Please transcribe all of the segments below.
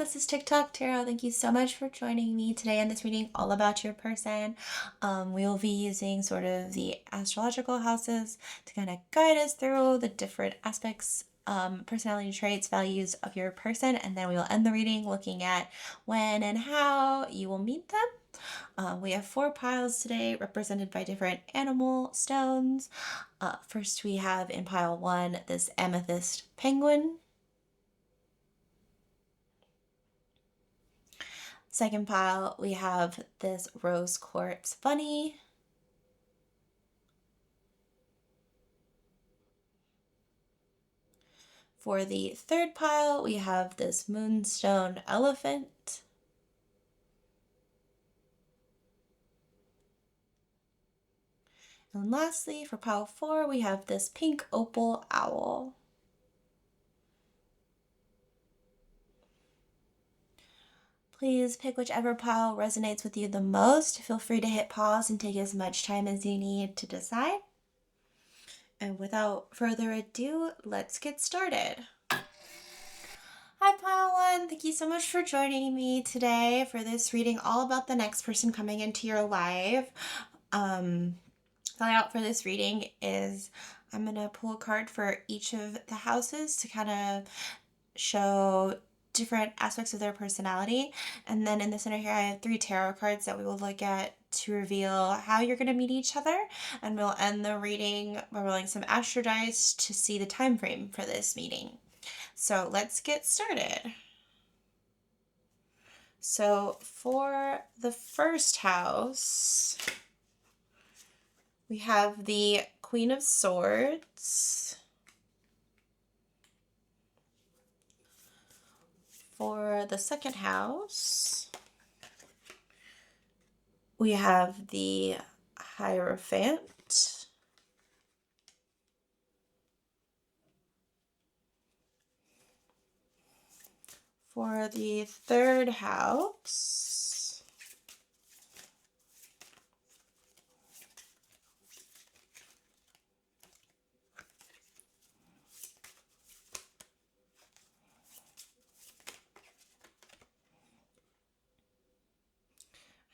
this is TikTok Tarot. Thank you so much for joining me today in this reading all about your person. We will be using sort of the astrological houses to kind of guide us through the different aspects, personality traits, values of your person, and then we will end the reading looking at when and how you will meet them. We have 4 piles today represented by different animal stones. First we have in pile 1 this amethyst penguin. Second pile, we have this rose quartz bunny. For the third pile, we have this moonstone elephant. And lastly, for pile 4, we have this pink opal owl. Please pick whichever pile resonates with you the most. Feel free to hit pause and take as much time as you need to decide. And without further ado, let's get started. Hi Pile 1, thank you so much for joining me today for this reading all about the next person coming into your life. The layout for this reading is I'm going to pull a card for each of the houses to kind of show different aspects of their personality. And then in the center here, I have 3 tarot cards that we will look at to reveal how you're going to meet each other. And we'll end the reading by rolling some Astro dice to see the time frame for this meeting. So let's get started. So for the first house, we have the Queen of Swords. For the second house, we have the Hierophant. For the third house,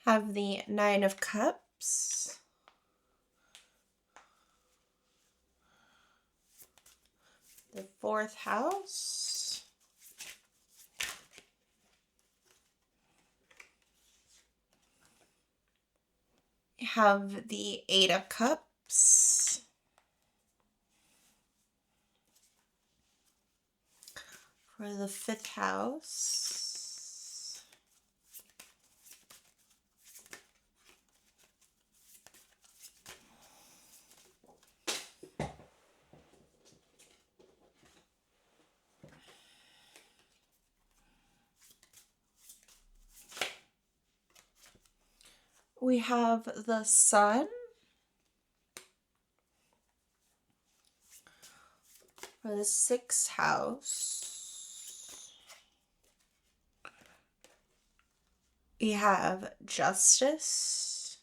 have the Nine of Cups. The fourth house, have the Eight of Cups. For the fifth house, we have the Sun. For the sixth house, we have Justice.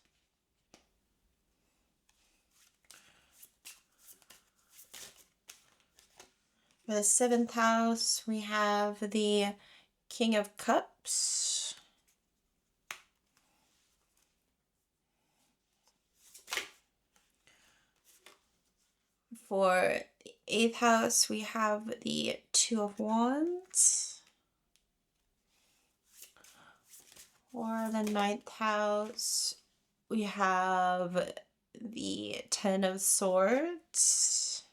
For the seventh house, we have the King of Cups. For the eighth house, we have the Two of Wands. For the ninth house, we have the Ten of Swords.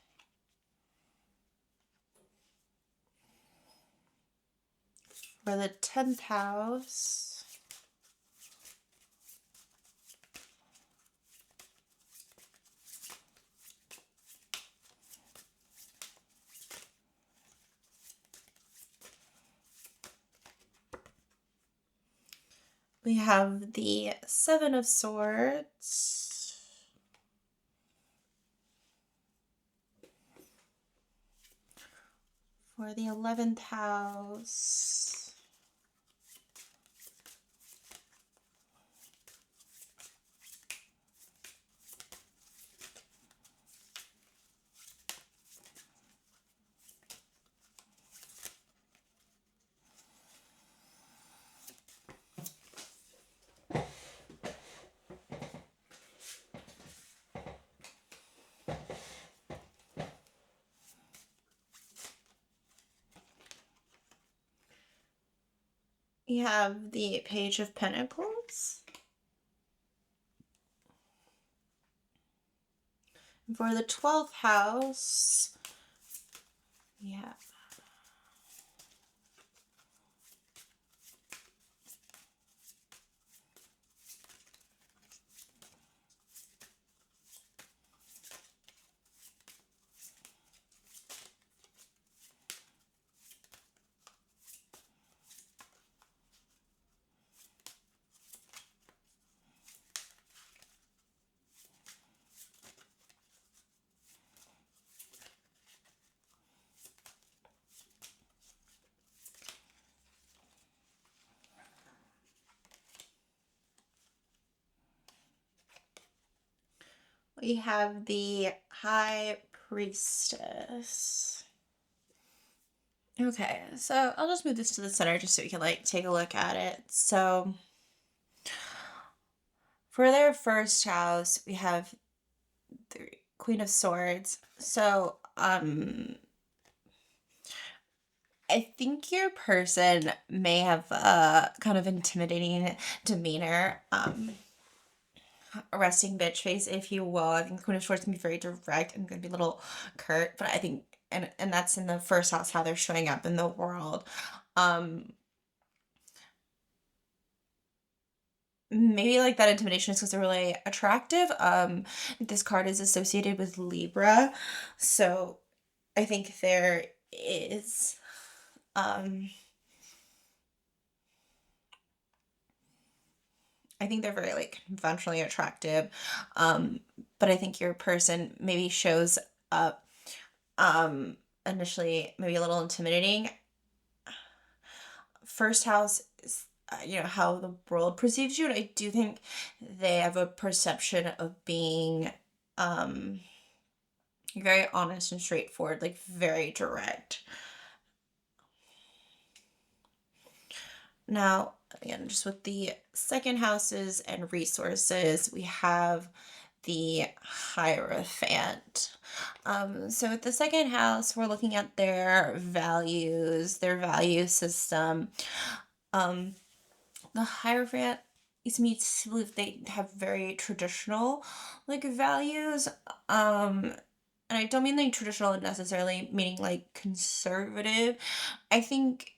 For the 10th house, we have the Seven of Swords. For the 11th house, We have the Page of Pentacles. For the 12th house, yeah. We have the High Priestess. Okay, so I'll just move this to the center just so we can like take a look at it. So for their first house, we have the Queen of Swords. So, I think your person may have a kind of intimidating demeanor, a resting bitch face, if you will. I think the Queen of Swords can be very direct and can be a little curt, but I think, and that's in the first house, how they're showing up in the world. Maybe like that intimidation is because they're really attractive. This card is associated with Libra, so I think there is, I think they're very like conventionally attractive, but I think your person maybe shows up, initially maybe a little intimidating. First house is, how the world perceives you, and I do think they have a perception of being, very honest and straightforward, like very direct. Now, again, just with the second houses and resources, we have the Hierophant. So with the second house, we're looking at their values, their value system. The Hierophant leads me to believe they have very traditional like values. And I don't mean like traditional necessarily meaning like conservative. I think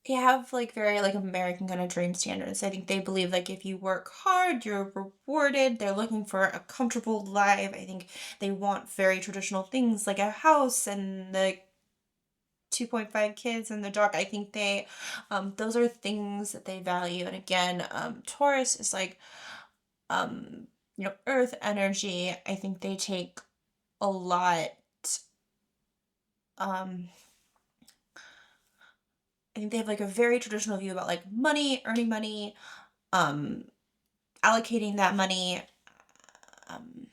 they have like very like American kind of dream standards. I think they believe like if you work hard, you're rewarded. They're looking for a comfortable life. I think they want very traditional things like a house and the 2.5 kids and the dog. I think they, those are things that they value. And again, Taurus is like, earth energy. I think they take a lot, um, I think they have like a very traditional view about like money, earning money, um, allocating that money. Um,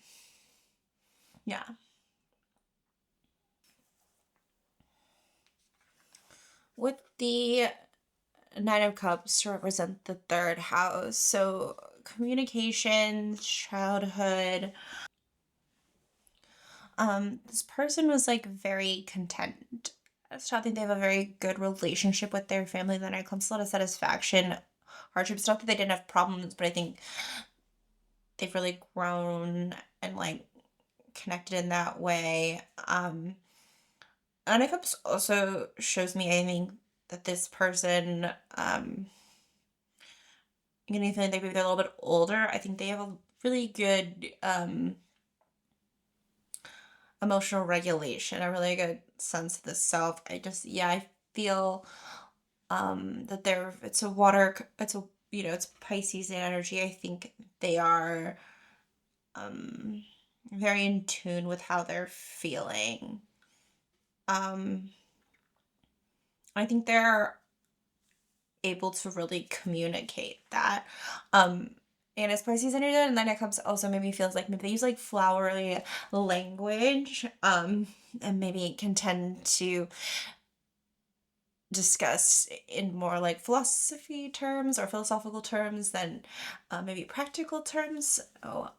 yeah. With the Nine of Cups to represent the third house, so communication, childhood. This person was like very content. So I think they have a very good relationship with their family. Then it comes a lot of satisfaction, hardships. Not that they didn't have problems, but I think they've really grown and like connected in that way. And it also shows me, I think, that this person, even though maybe they're a little bit older, I think they have a really good emotional regulation, a really good sense of the self. I feel that it's a water, it's Pisces energy. I think they are um very in tune with how they're feeling. Um I think they're able to really communicate that. And it's Pisces energy, and then it comes also maybe feels like maybe they use like flowery language, and maybe can tend to discuss in more like philosophy terms or philosophical terms than maybe practical terms. Oh,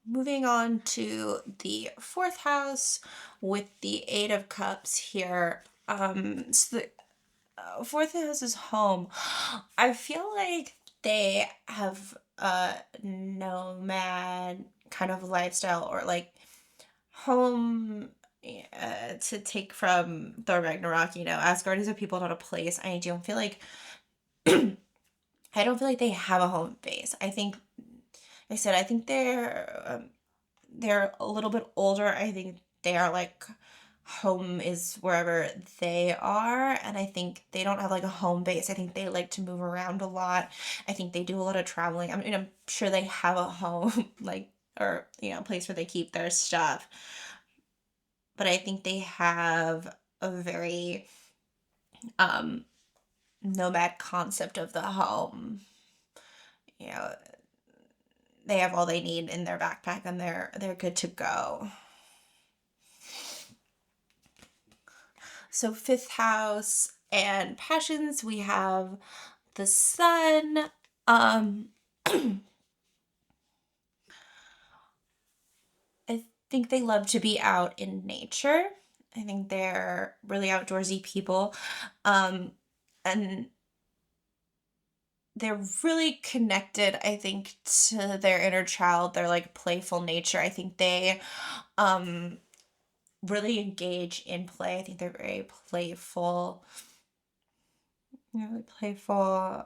moving on to the fourth house with the Eight of Cups here. So Fourth house is home. I feel like they have a nomad kind of lifestyle, or like home, to take from Thor Ragnarok. Asgard is a people, not a place. I don't feel like they have a home base. I think they're a little bit older. I think they are like home is wherever they are, and I think they don't have like a home base. I think they like to move around a lot. I think they do a lot of traveling. I mean, I'm sure they have a home like, or a place where they keep their stuff, but I think they have a very um nomad concept of the home. You know, they have all they need in their backpack, and they're good to go. So fifth house and passions, we have the sun. Um, I think they love to be out in nature. I think they're really outdoorsy people. Um, and they're really connected, I think, to their inner child, their like playful nature. I think they um really engage in play. I think they're very playful, really playful.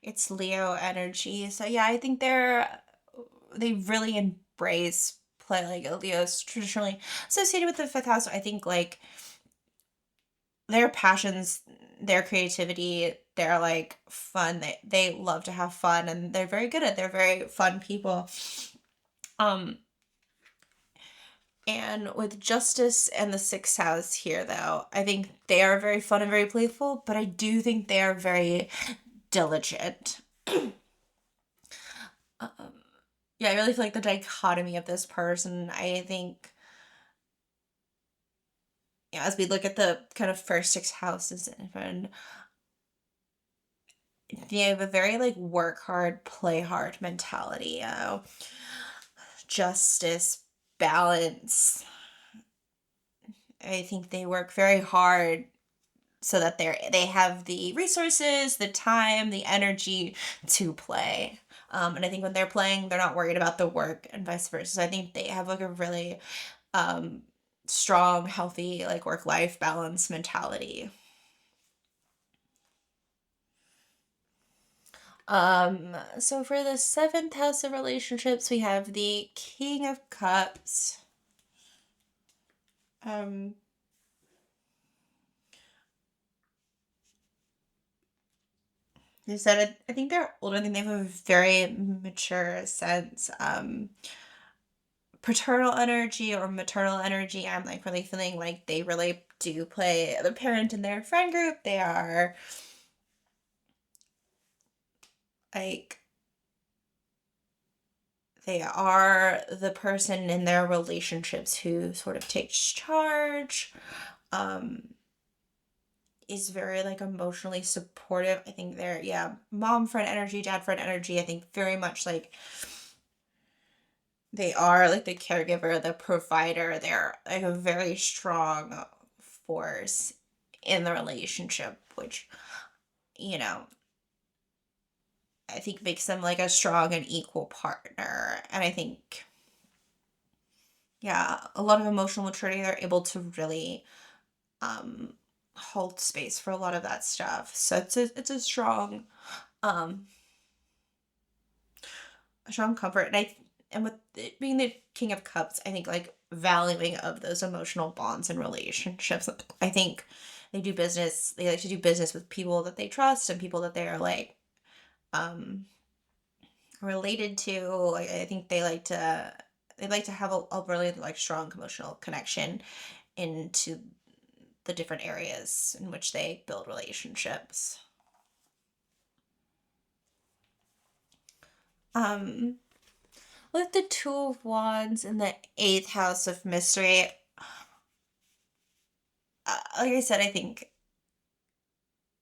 It's Leo energy. So yeah, I think they really embrace play. Like Leo's traditionally associated with the fifth house. I think like their passions, their creativity, they're like fun. They love to have fun, and they're very good at they're very fun people. Um and with Justice and the sixth house here though, I think they are very fun and very playful, but I do think they are very diligent. Um, yeah, I really feel like the dichotomy of this person. I think, as we look at the kind of first six houses, and they have a very like work hard, play hard mentality. Justice, balance. I think they work very hard so that they have the resources, the time, the energy to play. And I think when they're playing, they're not worried about the work, and vice versa. So I think they have like a really um, strong, healthy, like work life balance mentality. So for the seventh house of relationships, we have the King of Cups. Um, they said I think they're older. I think they have a very mature sense. Paternal energy or maternal energy. I'm like really feeling like they really do play the parent in their friend group. They are like they are the person in their relationships who sort of takes charge, um, is very like emotionally supportive. I think they're, yeah, mom friend energy, dad friend energy. I think very much like they are like the caregiver, the provider. They're like a very strong force in the relationship, which, you know, I think makes them like a strong and equal partner. And I think, yeah, a lot of emotional maturity. They're able to really um hold space for a lot of that stuff. So it's um a strong comfort. And with it being the King of Cups, I think like valuing of those emotional bonds and relationships. I think they like to do business with people that they trust and people that they are like um related to. Like, I think they like to have a really like strong emotional connection into the different areas in which they build relationships. Um, with the Two of Wands in the eighth house of mystery, like I said, I think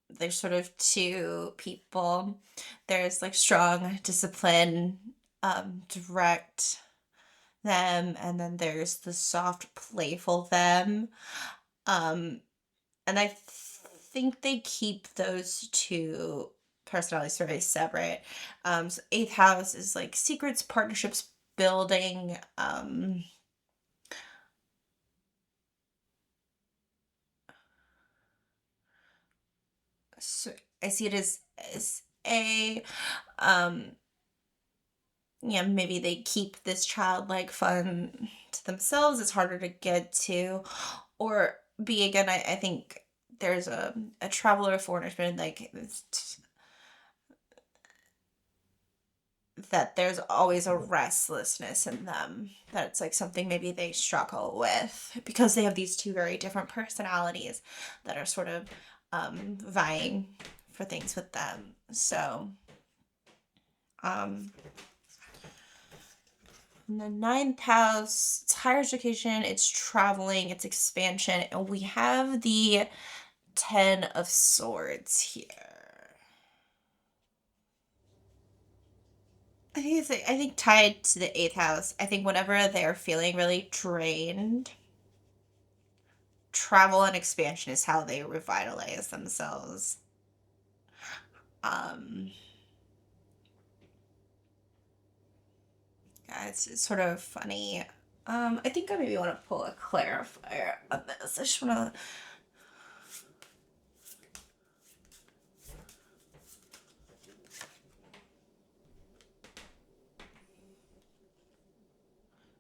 there's sort of two people. There's like strong discipline, direct them, and then there's the soft, playful them. Um, And I think they keep those two personalities very separate. So eighth house is like secrets, partnerships, building. So I see it as a um yeah, maybe they keep this childlike fun to themselves. It's harder to get to. Or B, again, I think there's a traveler, foreigner spirit, like that there's always a restlessness in them. That's like something maybe they struggle with because they have these two very different personalities that are sort of vying for things with them. So, um, in the ninth house, it's higher education, it's traveling, it's expansion, and we have the Ten of Swords here. I think tied to the eighth house. I think whenever they're feeling really drained, travel and expansion is how they revitalize themselves. Um, yeah, it's sort of funny. I think I maybe want to pull a clarifier on this. I just want to.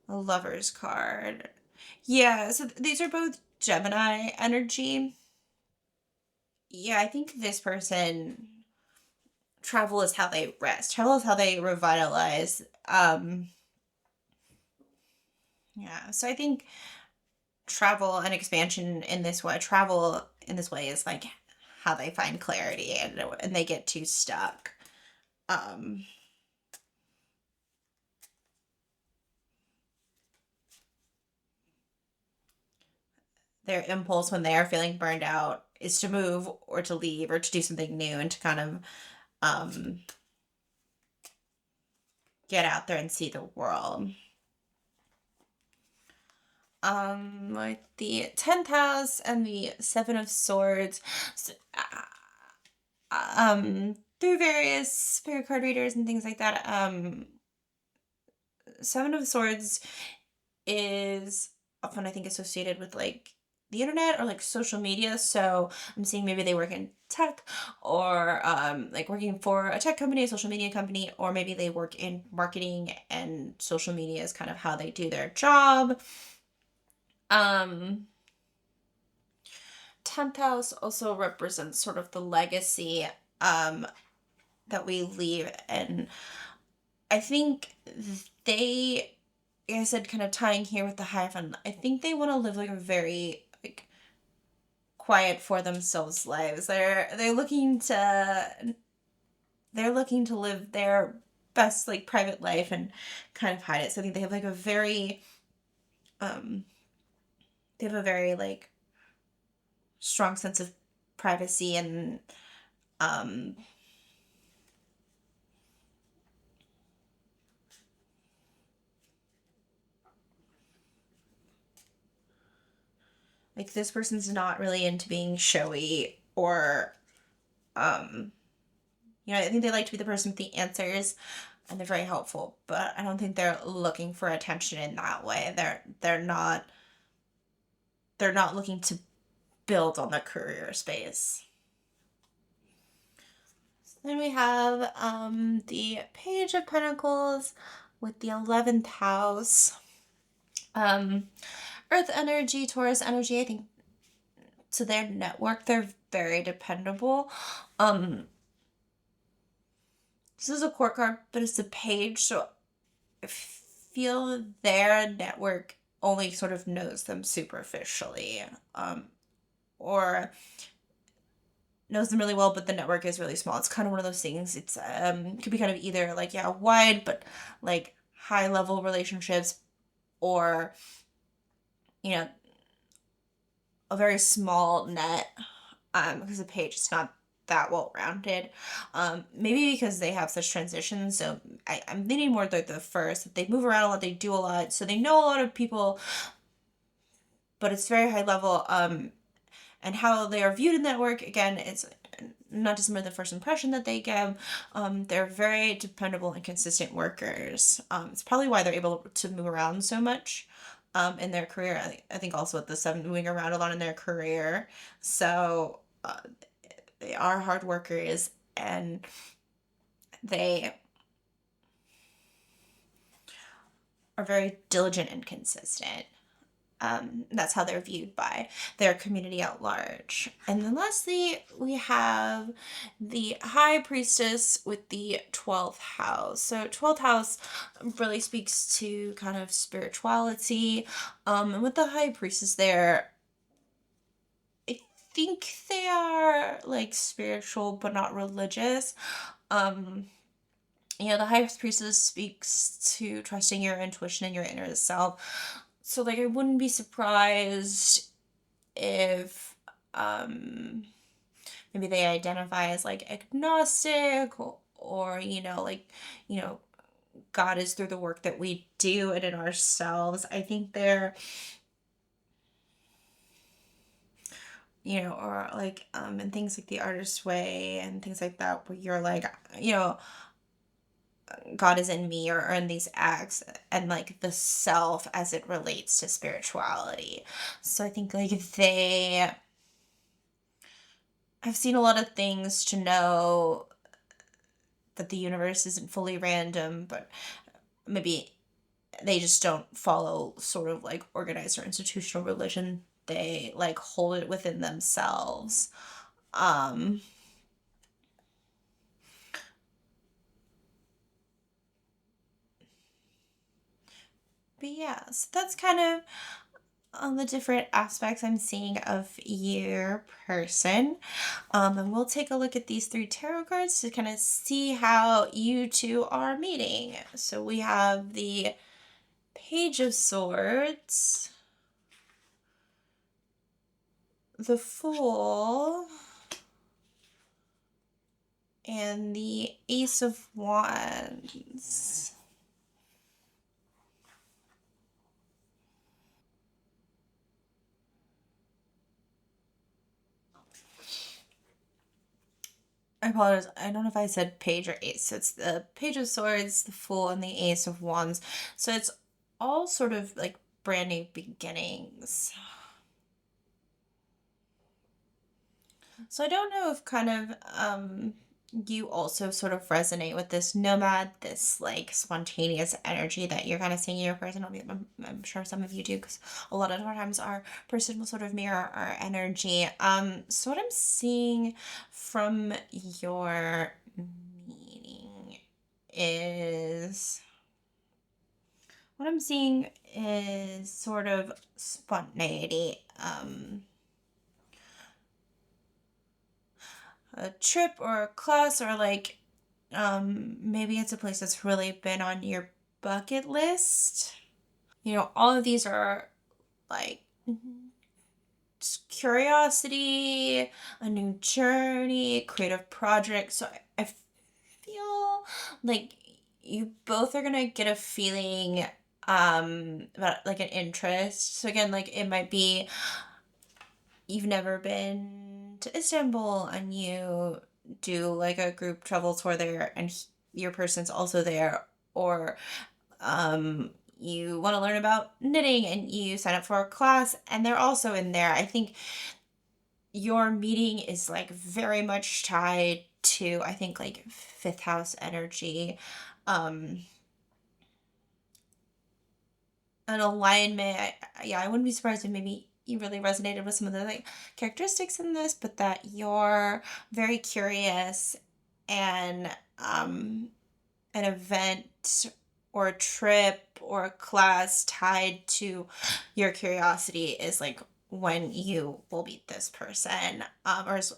A lover's card. Yeah, so these are both Gemini energy. Yeah, I think this person, travel is how they rest. Travel is how they revitalize. Yeah, so I think travel in this way is like how they find clarity and they get too stuck. Um, their impulse when they are feeling burned out is to move or to leave or to do something new and to kind of um, get out there and see the world. Like the 10th house and the Seven of Swords. So, through various spirit card readers and things like that, Seven of Swords is often, I think, associated with like the internet or like social media. So I'm seeing maybe they work in tech or like working for a tech company, a social media company, or maybe they work in marketing and social media is kind of how they do their job. 10th house also represents sort of the legacy um, that we leave. And I think they, like I said, kind of tying here with the Hierophant, I think they want to live like a very like quiet for themselves lives. They're looking to live their best like private life and kind of hide it. So I think they have like a very um they have a very like strong sense of privacy and um like this person's not really into being showy or um I think they like to be the person with the answers and they're very helpful, but I don't think they're looking for attention in that way. They're not looking to build on the career space. So then we have the Page of Pentacles with the 11th house. Earth energy, Taurus energy, I think to their network, they're very dependable. This is a court card, but it's a page, so I feel their network only sort of knows them superficially, or knows them really well, but the network is really small. It's kind of one of those things. It's could be kind of either like wide, but like high level relationships, or you know a very small net. Because the page is not that well rounded. Maybe because they have such transitions. So I'm leaning more like the first. They move around a lot. They do a lot. So they know a lot of people, but it's very high level. and how they are viewed in that work, again, it's not just the first impression that they give. They're very dependable and consistent workers. It's probably why they're able to move around so much in their career. I think also with the seven moving around a lot in their career. So they are hard workers, and they are very diligent and consistent. That's how they're viewed by their community at large. And then lastly, we have the High Priestess with the 12th house. So 12th house really speaks to kind of spirituality. And with the High Priestess there, I think they are like spiritual but not religious. The High Priestess speaks to trusting your intuition and your inner self. So, like, I wouldn't be surprised if maybe they identify as like agnostic, or God is through the work that we do and in ourselves. I think they're, or like and things like the artist's way and things like that, where you're like, God is in me, or in these acts, and like the self as it relates to spirituality. So I think like I've seen a lot of things to know that the universe isn't fully random, but maybe they just don't follow sort of like organized or institutional religion. They like hold it within themselves. Um but yeah, so that's kind of on the different aspects I'm seeing of your person. And we'll take a look at these three tarot cards to kind of see how you two are meeting. So we have the Page of Swords, the Fool, and the Ace of Wands. I apologize. I don't know if I said page or ace. It's the Page of Swords, the Fool, and the Ace of Wands. So it's all sort of like brand new beginnings. So I don't know if kind of you also sort of resonate with this nomad, this like spontaneous energy that you're kind of seeing in your person. I'm sure some of you do, because a lot of times our person will sort of mirror our energy. So what I'm seeing from your meaning is what I'm seeing is sort of spontaneity. A trip or a class, or like maybe it's a place that's really been on your bucket list. All of these are like curiosity, a new journey, creative project. So I feel like you both are gonna get a feeling about like an interest. So again, like it might be you've never been to Istanbul and you do like a group travel tour there, and your person's also there, or you want to learn about knitting and you sign up for a class and they're also in there. I think your meeting is like very much tied to, I think, like fifth house energy, um an alignment. Yeah, I wouldn't be surprised if maybe you really resonated with some of the like characteristics in this, but that you're very curious, and an event or a trip or a class tied to your curiosity is like when you will meet this person, or is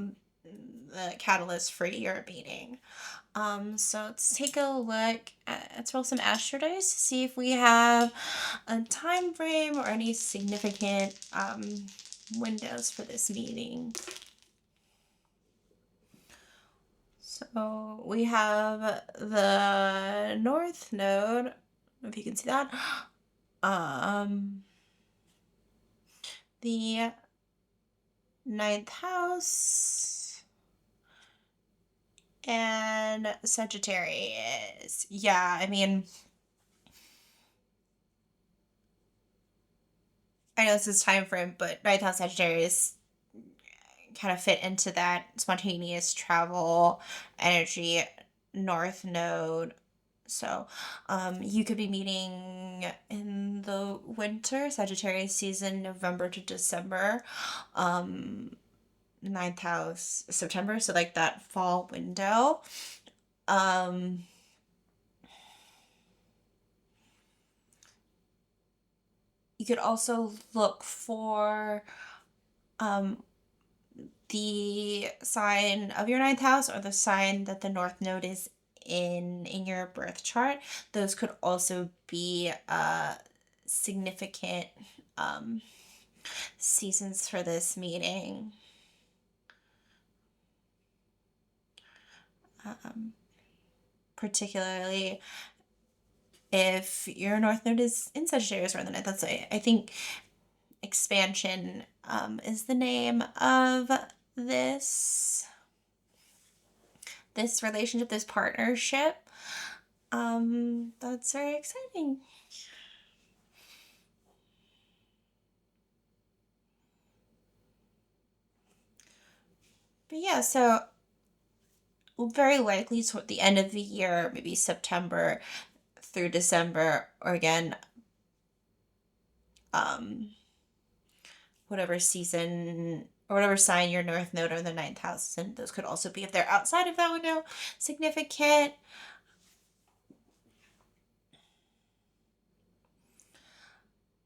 the catalyst for your meeting. So let's take a look let's roll some Astro dice to see if we have a time frame or any significant windows for this meeting. So we have the North Node, I don't know if you can see that. The ninth house, and Sagittarius. Yeah, I mean, I know this is time frame, but ninth house Sagittarius kind of fit into that spontaneous travel energy, North Node. So, you could be meeting in the winter, Sagittarius season, November to December, ninth house, September. So, like that fall window. Um, you could also look for um, the sign of your ninth house or the sign that the North Node is in your birth chart. Those could also be significant um, seasons for this meeting. Particularly if your North Node is in Sagittarius or the ninth. That's I think expansion is the name of this relationship, this partnership. That's very exciting. But yeah, so very likely toward the end of the year, maybe September through December, or again, um, whatever season or whatever sign your North Node or the ninth house, and those could also be, if they're outside of that window, significant.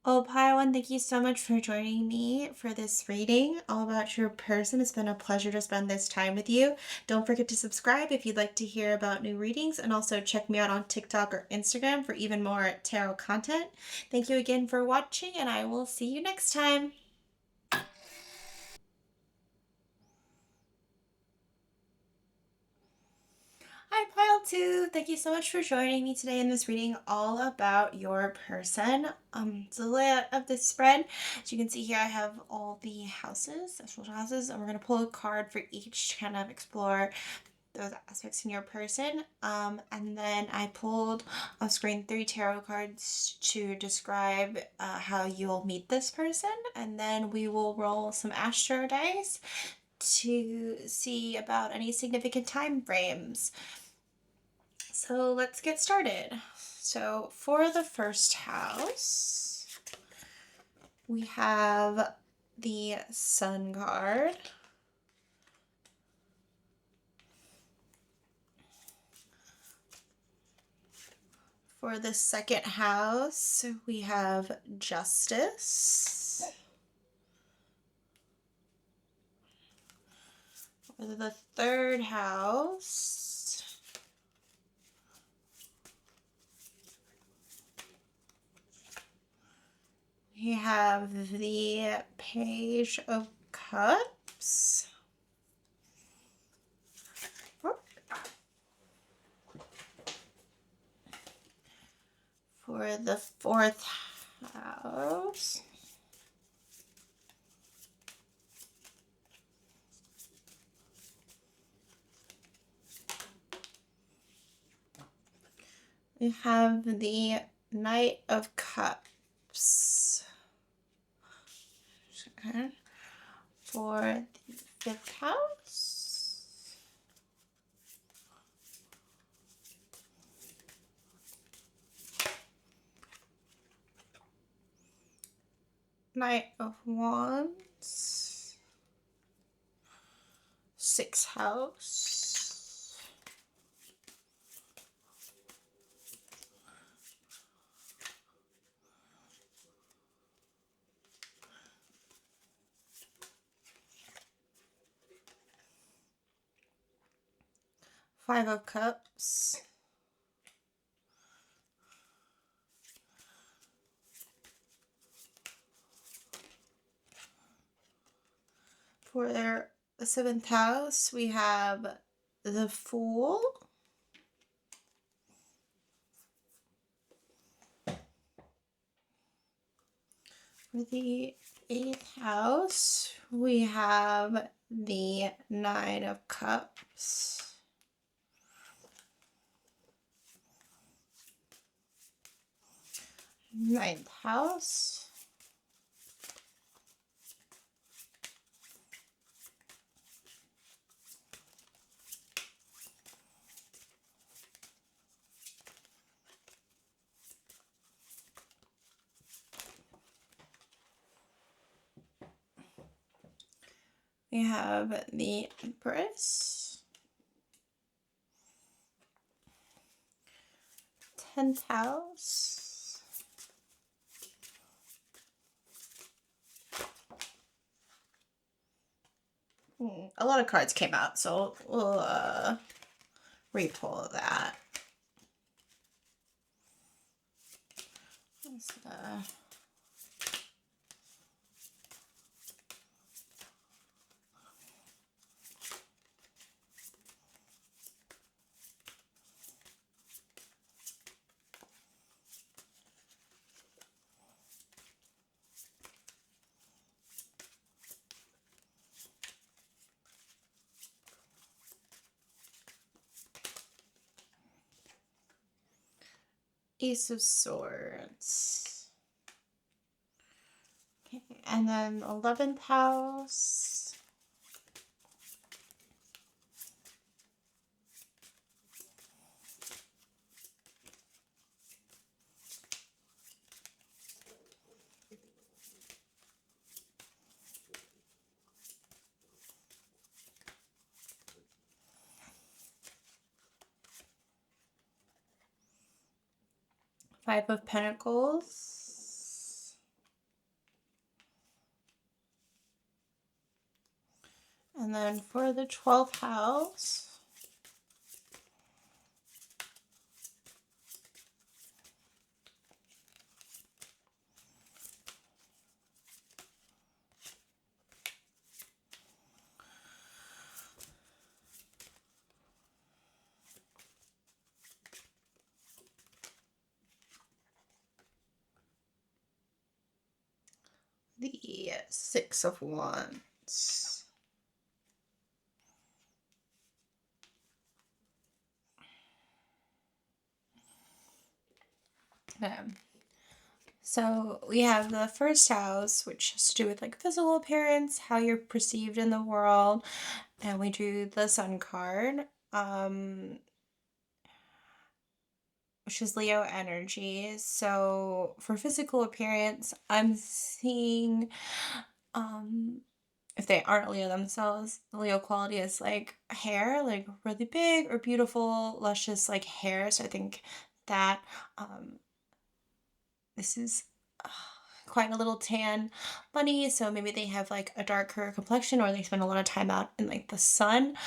Oh, Paiwan, thank you so much for joining me for this reading all about your person. It's been a pleasure to spend this time with you. Don't forget to subscribe if you'd like to hear about new readings, and also check me out on TikTok or Instagram for even more tarot content. Thank you again for watching, and I will see you next time. Hi, Pile 2. Thank you so much for joining me today in this reading all about your person. It's the layout of this spread. As you can see here, I have all the houses, astrological houses, and we're going to pull a card for each to kind of explore those aspects in your person. And then I pulled off screen 3 tarot cards to describe how you'll meet this person. And then we will roll some Astro dice to see about any significant time frames. So let's get started. So for the first house, we have the Sun card. For the second house, we have Justice. For the third house, we have the Page of Cups. For the fourth house, we have the Knight of Cups. Okay. For the fifth house, Knight of Wands. Sixth house. Five of Cups. For the seventh house, we have the Fool. For the 8th house, we have the 9 of Cups. Ninth house. We have the Empress. 10th house. A lot of cards came out, so we'll re-pull that. Ace of Swords. Okay, and then 11th house. Five of Pentacles. And then for the 12th house, the 6 of Wands. Okay. So we have the first house, which has to do with like physical appearance, how you're perceived in the world, and we drew the Sun card, which is Leo energy. So for physical appearance, I'm seeing, if they aren't Leo themselves, the Leo quality is like hair, like really big or beautiful, luscious like hair. So I think that this is quite a little tan bunny, so maybe they have like a darker complexion or they spend a lot of time out in like the sun.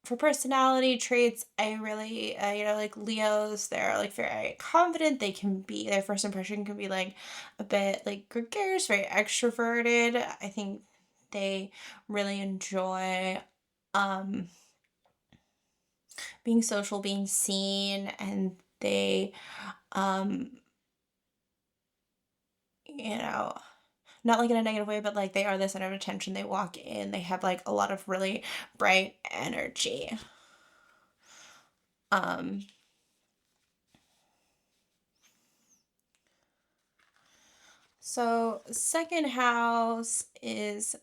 For personality traits, I really, like Leos, they're like very confident. They can be, their first impression can be like a bit like gregarious, very extroverted. I think they really enjoy being social, being seen, and they, you know, not like in a negative way, but like they are the center of attention. They walk in, they have like a lot of really bright energy. So second house is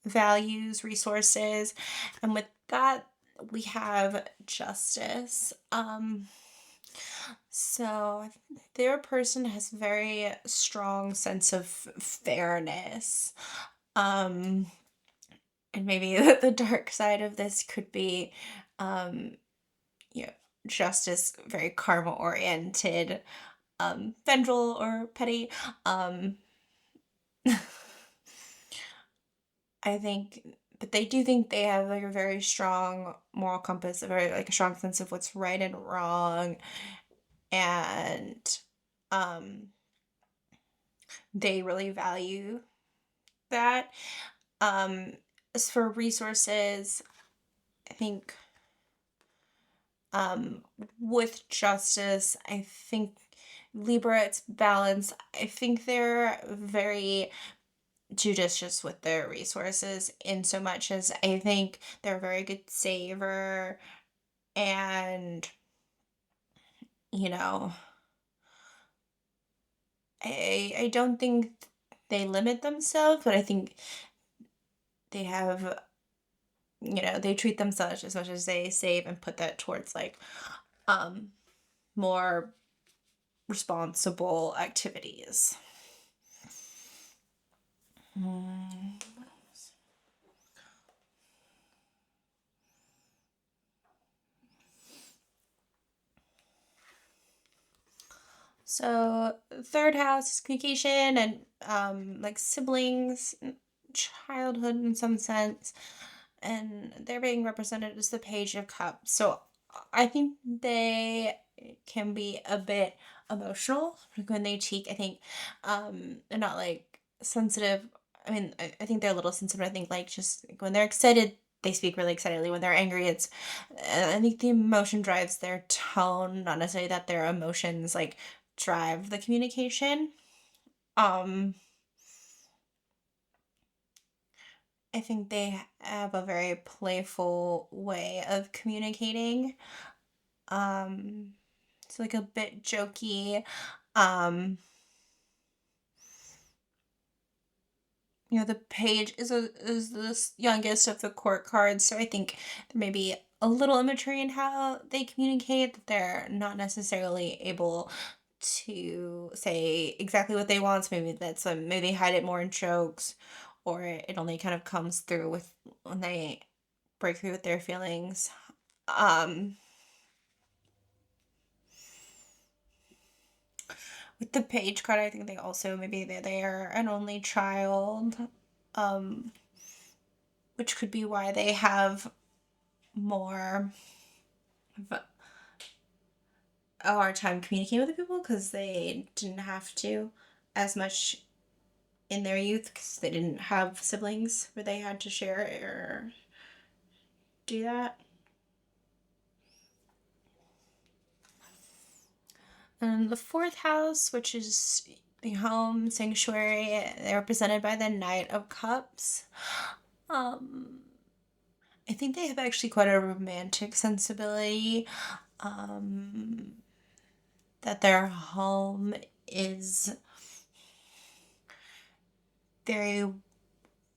values, resources, and with that we have justice. So their person has very strong sense of fairness. And maybe the dark side of this could be, you know, justice, very karma oriented, vengeful or petty. I think, but they do think they have like a very strong moral compass, a very like a strong sense of what's right and wrong, and they really value that. As for resources, I think with justice, I think Libra, it's balance. I think they're very judicious with their resources in so much as I think they're a very good saver, and you know, I don't think they limit themselves, but I think they have, they treat themselves as much as they save and put that towards like um more responsible activities. Mm. So third house is communication and like siblings, childhood in some sense, and they're being represented as the Page of Cups. So I think they can be a bit emotional like when they cheek. I think they're not like sensitive. I mean, I think they're a little sensitive. I think like just like, when they're excited, they speak really excitedly. When they're angry, it's I think the emotion drives their tone, not necessarily that their emotions like drive the communication. Um, I think they have a very playful way of communicating. Um, it's like a bit jokey. Um, the page is the youngest of the court cards, so I think there may be a little immature in how they communicate, that they're not necessarily able to say exactly what they want. So maybe that's maybe they hide it more in jokes, or it only kind of comes through with when they break through with their feelings. Um, with the page card, I think they also maybe they are an only child, um, which could be why they have more of a hard time communicating with the people because they didn't have to as much in their youth because they didn't have siblings where they had to share or do that. And the fourth house, which is the home sanctuary, they're represented by the Knight of Cups. Um, I think they have actually quite a romantic sensibility. Um, that their home is very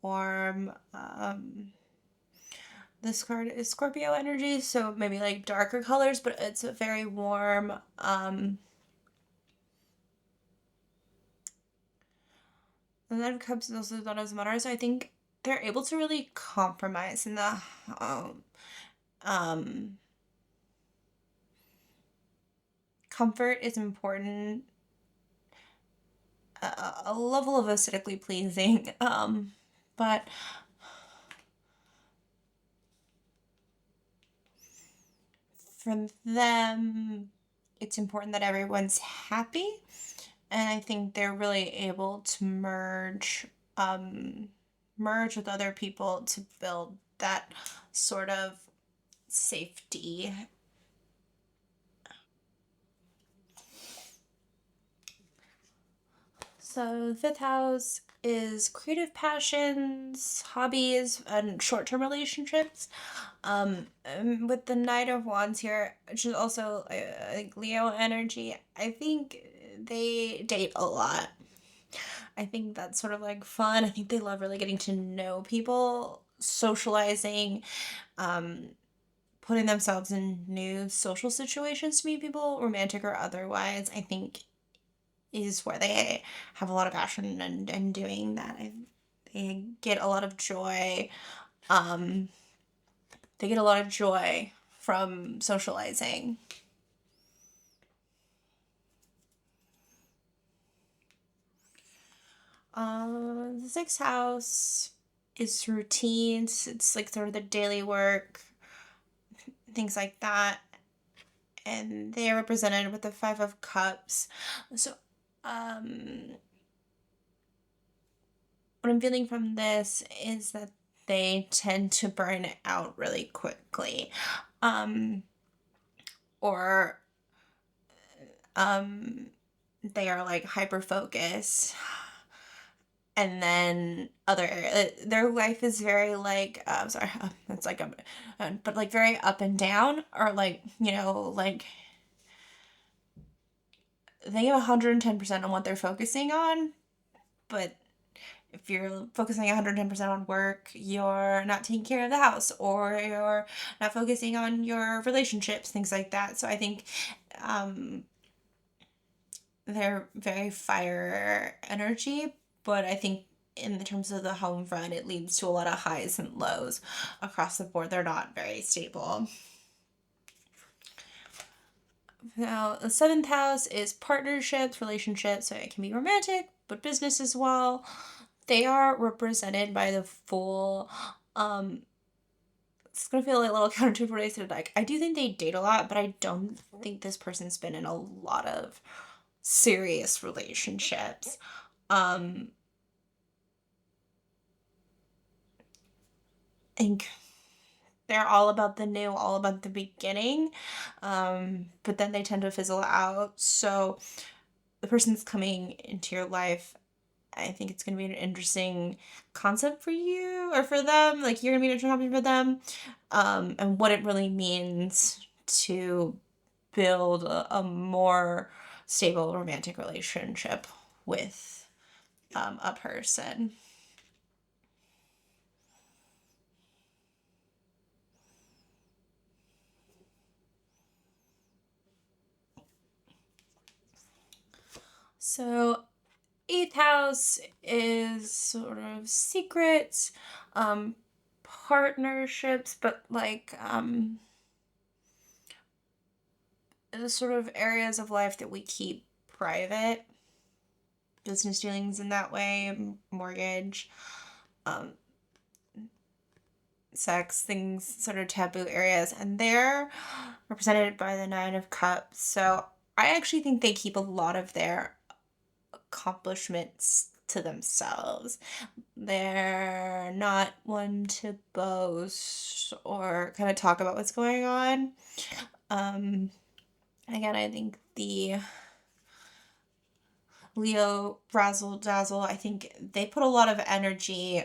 warm. This card is Scorpio energy, so maybe like darker colors, but it's a very warm. And then Cups is also thought as Mars. So I think they're able to really compromise in the um, um, comfort is important. A level of aesthetically pleasing, but for them, it's important that everyone's happy, and I think they're really able to um, merge with other people to build that sort of safety. So the fifth house is creative passions, hobbies, and short-term relationships. With the Knight of Wands here, which is also like Leo energy, I think they date a lot. I think that's sort of like fun. I think they love really getting to know people, socializing, um, putting themselves in new social situations to meet people, romantic or otherwise. I think is where they have a lot of passion and doing that. They get a lot of joy. Um, they get a lot of joy from socializing. The sixth house is routines. It's like sort of the daily work, things like that. And they are represented with the Five of Cups. So, um, what I'm feeling from this is that they tend to burn out really quickly. Um, or they are like hyper focused. And then other their life is very like sorry, it's like but like very up and down, or like, like they have 110% on what they're focusing on. But if you're focusing 110% on work, you're not taking care of the house, or you're not focusing on your relationships, things like that. So I think um, they're very fire energy, but I think in the terms of the home front, it leads to a lot of highs and lows across the board. They're not very stable. Now, the seventh house is partnerships, relationships, so it can be romantic, but business as well. They are represented by the Fool. It's gonna feel like a little counter to what I said. Like, I do think they date a lot, but I don't think this person's been in a lot of serious relationships. I think they're all about the new, all about the beginning, but then they tend to fizzle out. So the person's coming into your life, I think it's going to be an interesting concept for you or for them. Like, you're going to be an interesting concept for them, and what it really means to build a more stable romantic relationship with a person. So, eighth house is sort of secrets, um, partnerships, but like the sort of areas of life that we keep private, business dealings in that way, mortgage, um, sex, things, sort of taboo areas, and they're represented by the Nine of Cups. So I actually think they keep a lot of their accomplishments to themselves. They're not one to boast or kind of talk about what's going on. Um, Again, I think the Leo razzle dazzle, I think they put a lot of energy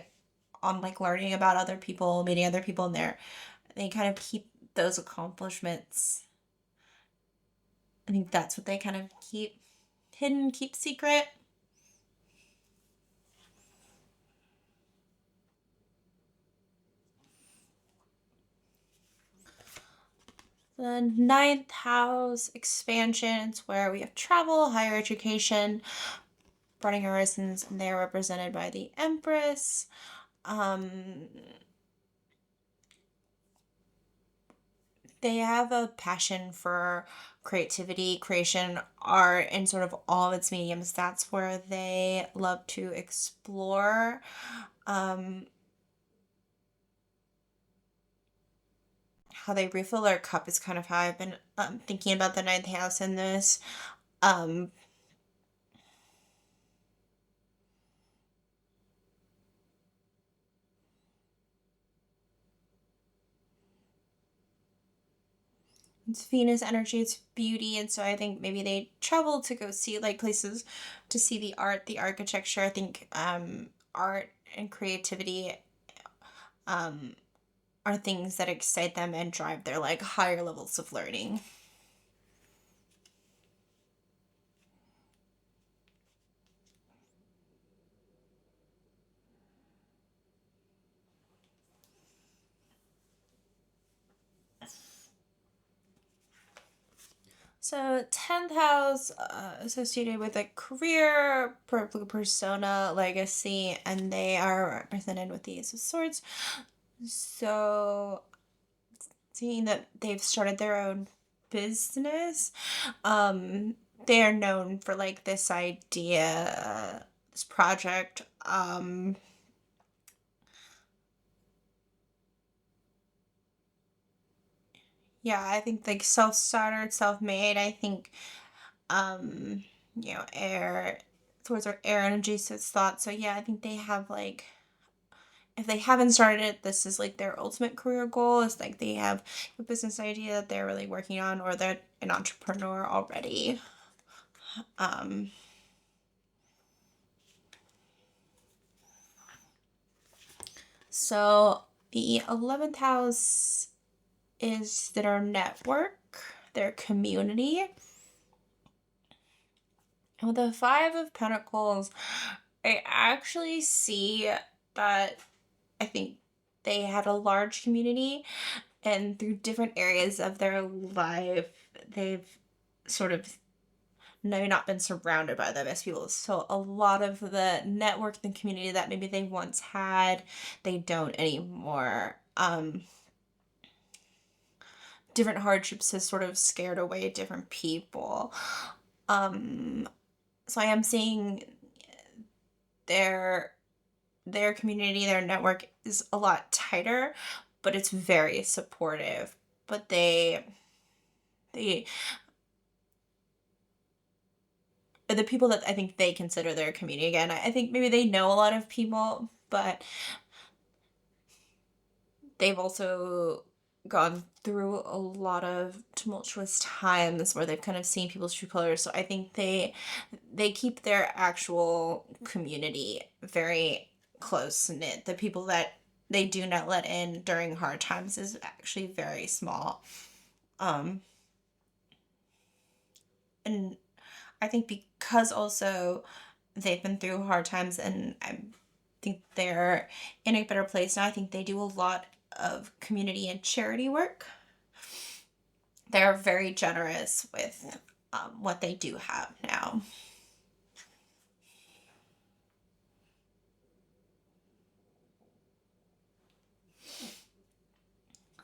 on like learning about other people, meeting other people in there. They kind of keep those accomplishments. I think that's what they kind of keep hidden, keep secret. The ninth house expansions, where we have travel, higher education, broadening horizons, and they are represented by the Empress. Um, they have a passion for creativity, creation, art, and sort of all its mediums. That's where they love to explore. Um, how they refill their cup is kind of how I've been thinking about the ninth house in this. Um, it's Venus energy, it's beauty, and so I think maybe they travel to go see like places to see the art, the architecture. I think art and creativity um, are things that excite them and drive their like higher levels of learning. So 10th house associated with a career, persona, legacy, and they are represented with the Ace of Swords. So seeing that they've started their own business, um, they are known for like this idea, this project. Yeah, I think like self-starter, self-made. I think air towards our air energy, so it's thought. So yeah, I think they have like, if they haven't started it, this is like their ultimate career goal. Is like they have a business idea that they're really working on, or they're an entrepreneur already. So the 11th house is their network, their community. And with the Five of Pentacles, I actually see that I think they had a large community, and through different areas of their life, they've sort of maybe not been surrounded by the best people. So a lot of the network and community that maybe they once had, they don't anymore. Different hardships has sort of scared away different people. So I am seeing their community, their network is a lot tighter, but it's very supportive. But they the people that I think they consider their community, again, I think maybe they know a lot of people, but they've also gone through a lot of tumultuous times where they've kind of seen people's true colors. So I think they keep their actual community very close knit. The people that they do not let in during hard times is actually very small. And I think because also they've been through hard times, and I think they're in a better place now. I think they do a lot of community and charity work. They're very generous with what they do have now.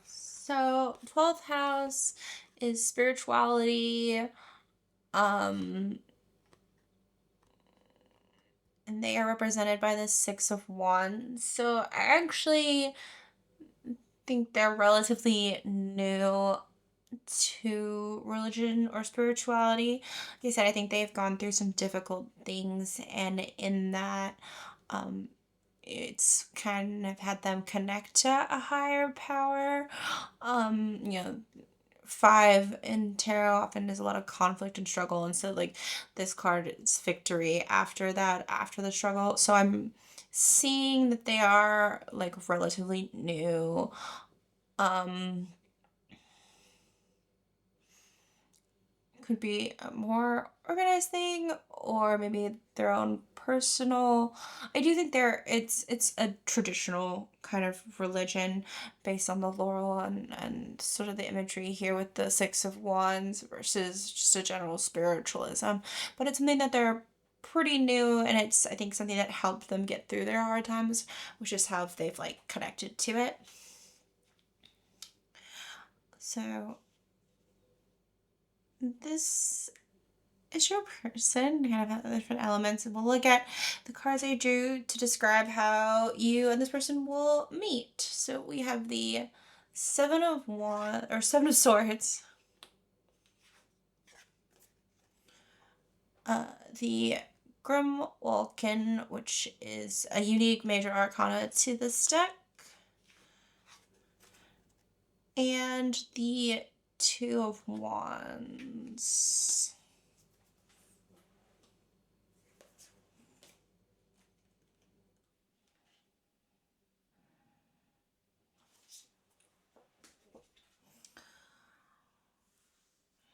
So 12th house is spirituality. And they are represented by the Six of Wands. So I actually think they're relatively new to religion or spirituality. Like I said, I think they've gone through some difficult things, and in that, it's kind of had them connect to a higher power. You know, five in tarot often is a lot of conflict and struggle, and so like this card is victory after that, after the struggle. So I'm seeing that they are like relatively new. Could be a more organized thing, or maybe their own personal. I do think it's a traditional kind of religion based on the laurel and sort of the imagery here with the Six of Wands versus just a general spiritualism. But it's something that they're pretty new, and it's I think something that helped them get through their hard times, which is how they've like connected to it. So this is your person, kind of have different elements, and we'll look at the cards I drew to describe how you and this person will meet. So we have the Seven of Swords, the Grimalkin, which is a unique major arcana to this deck, and the Two of Wands.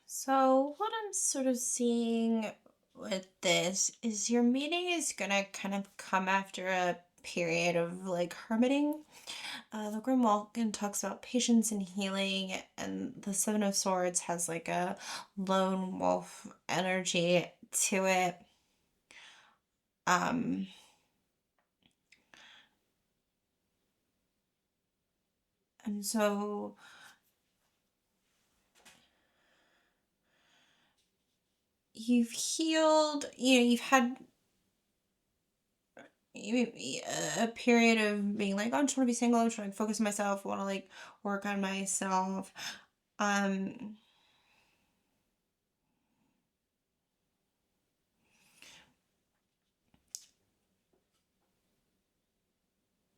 So what I'm sort of seeing with this is your meeting is gonna kind of come after a period of like hermiting. The Grimalkin talks about patience and healing, and the Seven of Swords has like a lone wolf energy to it. Um, and so you've healed, you've had a period of being like, oh, I just want to be single, I'm trying to focus on myself, I want to like work on myself. Um,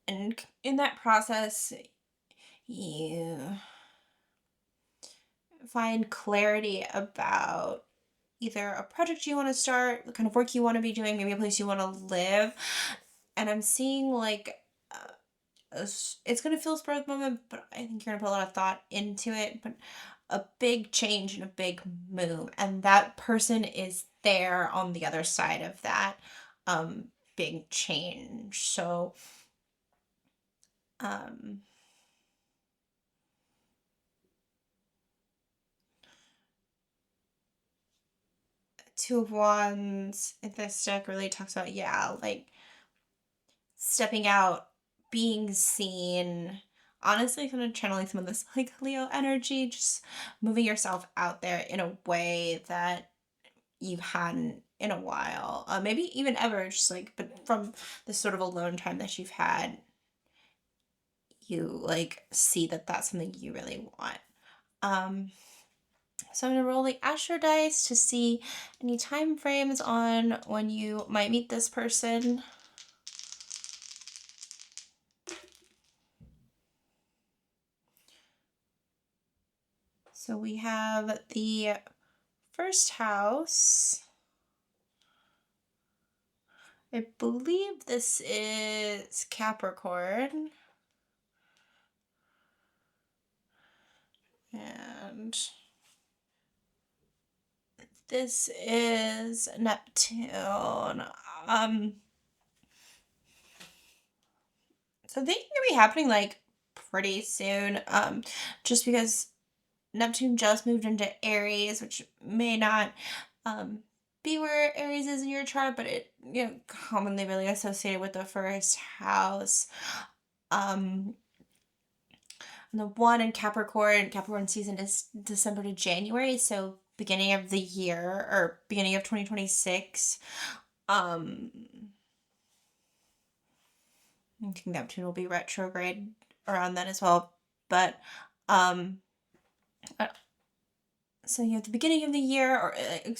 and in that process, you find clarity about either a project you want to start, the kind of work you want to be doing, maybe a place you want to live. And I'm seeing like it's going to feel spur of the moment, but I think you're going to put a lot of thought into it. But a big change and a big move, and that person is there on the other side of that big change. So Two of Wands in this deck really talks about, yeah, like stepping out, being seen. Honestly, kind of channeling some of this like Leo energy, just moving yourself out there in a way that you hadn't in a while, maybe even ever, just like, but from this sort of alone time that you've had, you like see that that's something you really want. So I'm gonna roll the Astro dice to see any time frames on when you might meet this person. So we have the first house. I believe this is Capricorn. And this is Neptune. So they can be happening like pretty soon. Just because Neptune just moved into Aries, which may not be where Aries is in your chart, but it, you know, commonly really associated with the first house. The one in Capricorn season is December to January, so beginning of the year or beginning of 2026. I think Neptune will be retrograde around then as well. But so you have the beginning of the year, or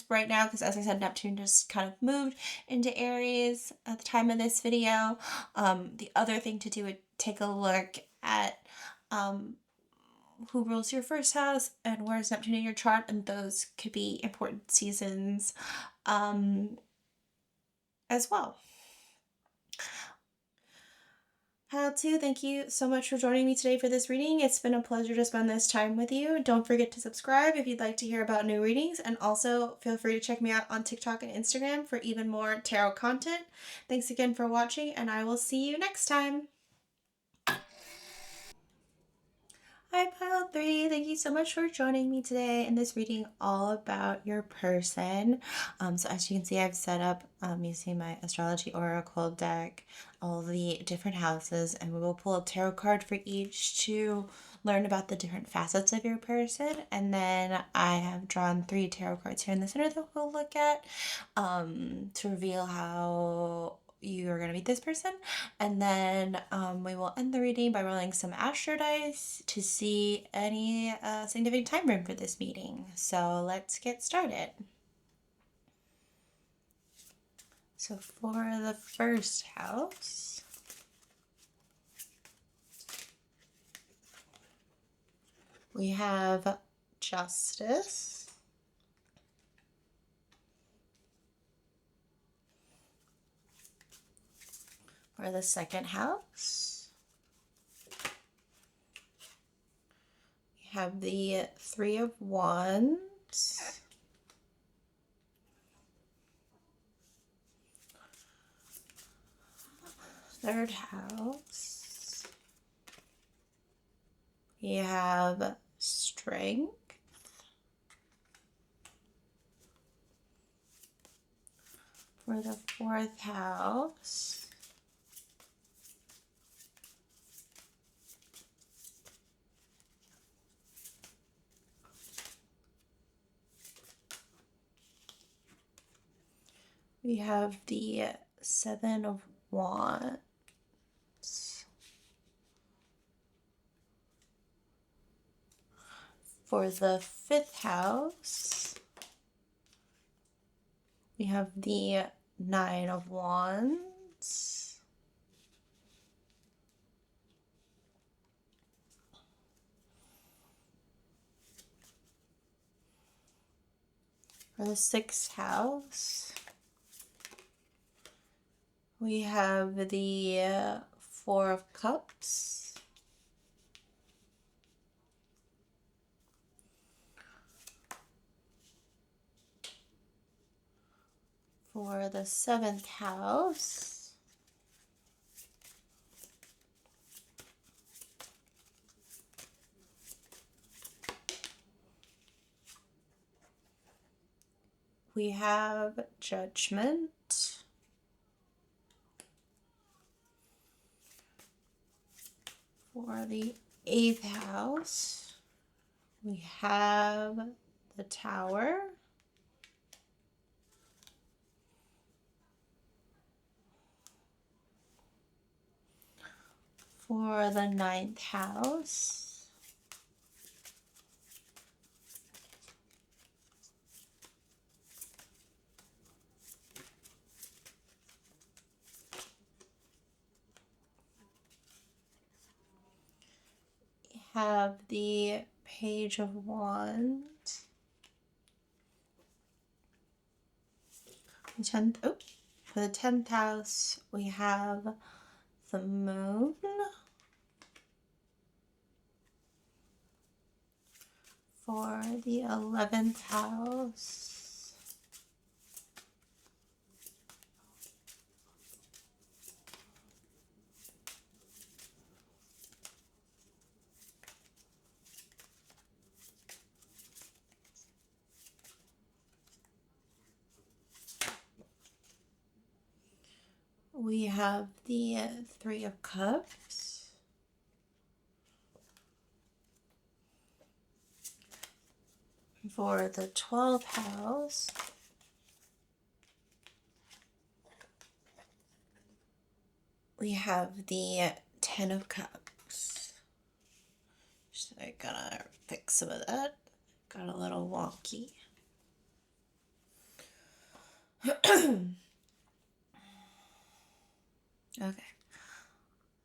right now, because as I said, Neptune just kind of moved into Aries at the time of this video. The other thing to do would take a look at who rules your first house and where's Neptune in your chart, and those could be important seasons as well. Pile 2, thank you so much for joining me today for this reading. It's been a pleasure to spend this time with you. Don't forget to subscribe if you'd like to hear about new readings, and also feel free to check me out on TikTok and Instagram for even more tarot content. Thanks again for watching, and I will see you next time. Hi, Pile 3. Thank you so much for joining me today in this reading all about your person. So as you can see, I've set up using my astrology oracle deck all the different houses, and we will pull a tarot card for each to learn about the different facets of your person. And then I have drawn 3 tarot cards here in the center that we'll look at to reveal how you are going to meet this person. And then we will end the reading by rolling some Astro dice to see any significant time frame for this meeting. So let's get started. So for the first house, we have Justice. For the second house, we have the Three of Wands. Third house, we have Strength. For the fourth house, we have the Seven of Wands. For the fifth house, we have the Nine of Wands. For the 6th house, we have the 4 of Cups. For the 7th house, we have Judgment. For the 8th house, we have the Tower. For the 9th house, we have the Page of Wands. For the 10th house, we have the Moon. For the 11th house, we have the 3 of Cups. For the 12th house, we have the 10 of Cups. So I gotta fix some of that. Got a little wonky. Okay.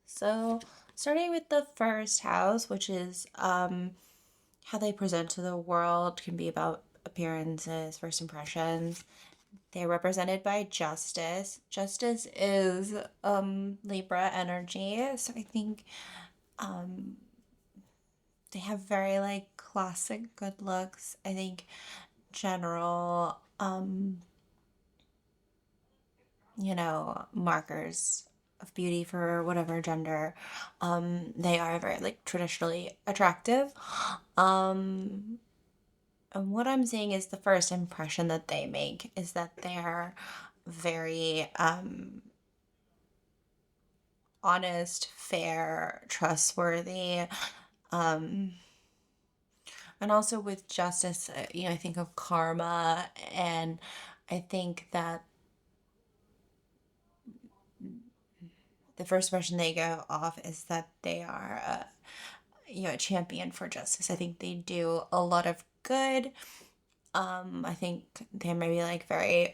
So starting with the 1st house, which is how they present to the world, can be about appearances, first impressions. They're represented by Justice. Justice is Libra energy, so I think they have very like classic good looks. I think general markers of beauty for whatever gender. They are very like traditionally attractive. And what I'm seeing is the first impression that they make is that they're very honest, fair, trustworthy. And also with Justice, I think of karma, and I think that the first impression they go off is that they are a champion for justice. I think they do a lot of good. I think they're maybe like very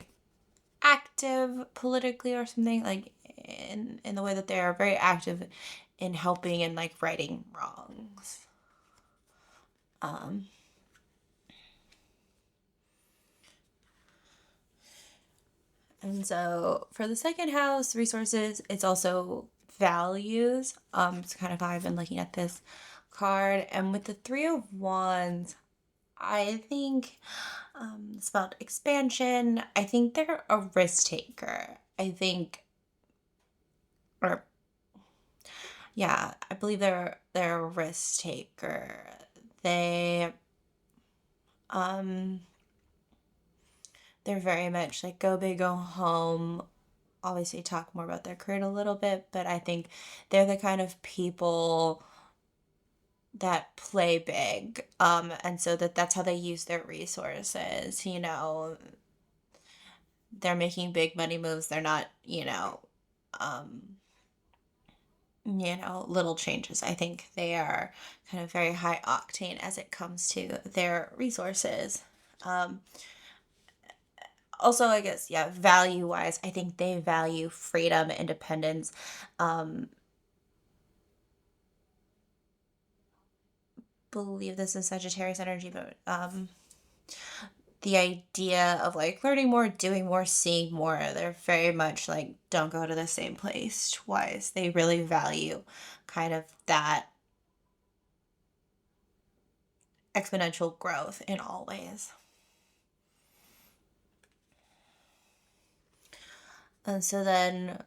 active politically or something, like in the way that they are very active in helping and like righting wrongs. And so for the 2nd house, resources, it's also values. It's kind of how I've been looking at this card. And with the 3 of Wands, I think it's about expansion. I think they're a risk taker. I believe they're a risk taker. They're very much like go big, go home. Obviously, talk more about their career in a little bit, but I think they're the kind of people that play big, and so that's how they use their resources. They're making big money moves. They're not, little changes. I think they are kind of very high octane as it comes to their resources. Also, I guess, yeah, value wise, I think they value freedom, independence. Believe this is Sagittarius energy, but the idea of like learning more, doing more, seeing more. They're very much like, don't go to the same place twice. They really value kind of that exponential growth in all ways. And so then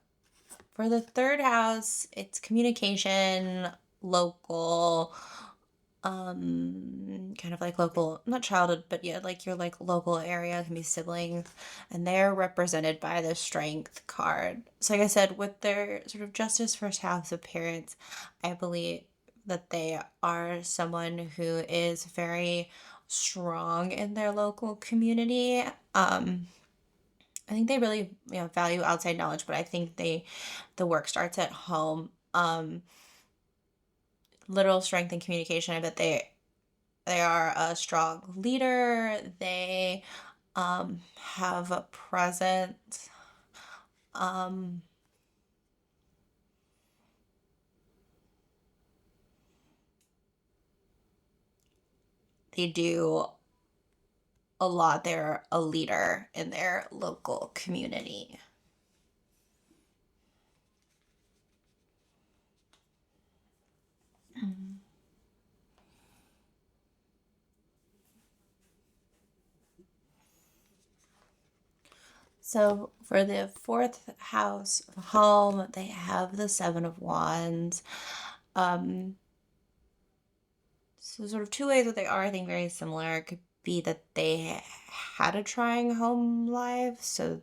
for the third house, it's communication, local, kind of like local, not childhood, but yeah, like your like local area can be siblings, and they're represented by the strength card. So like I said, with their sort of justice first house appearance, I believe that they are someone who is very strong in their local community. I think they really, value outside knowledge, but I think the work starts at home. Literal strength and communication. I bet they are a strong leader. They have a presence. Um, they do a lot. They're a leader in their local community. So for the fourth house of home, they have the Seven of Wands. Um, so sort of two ways that they are, I think, very similar. It could be that they had a trying home life, so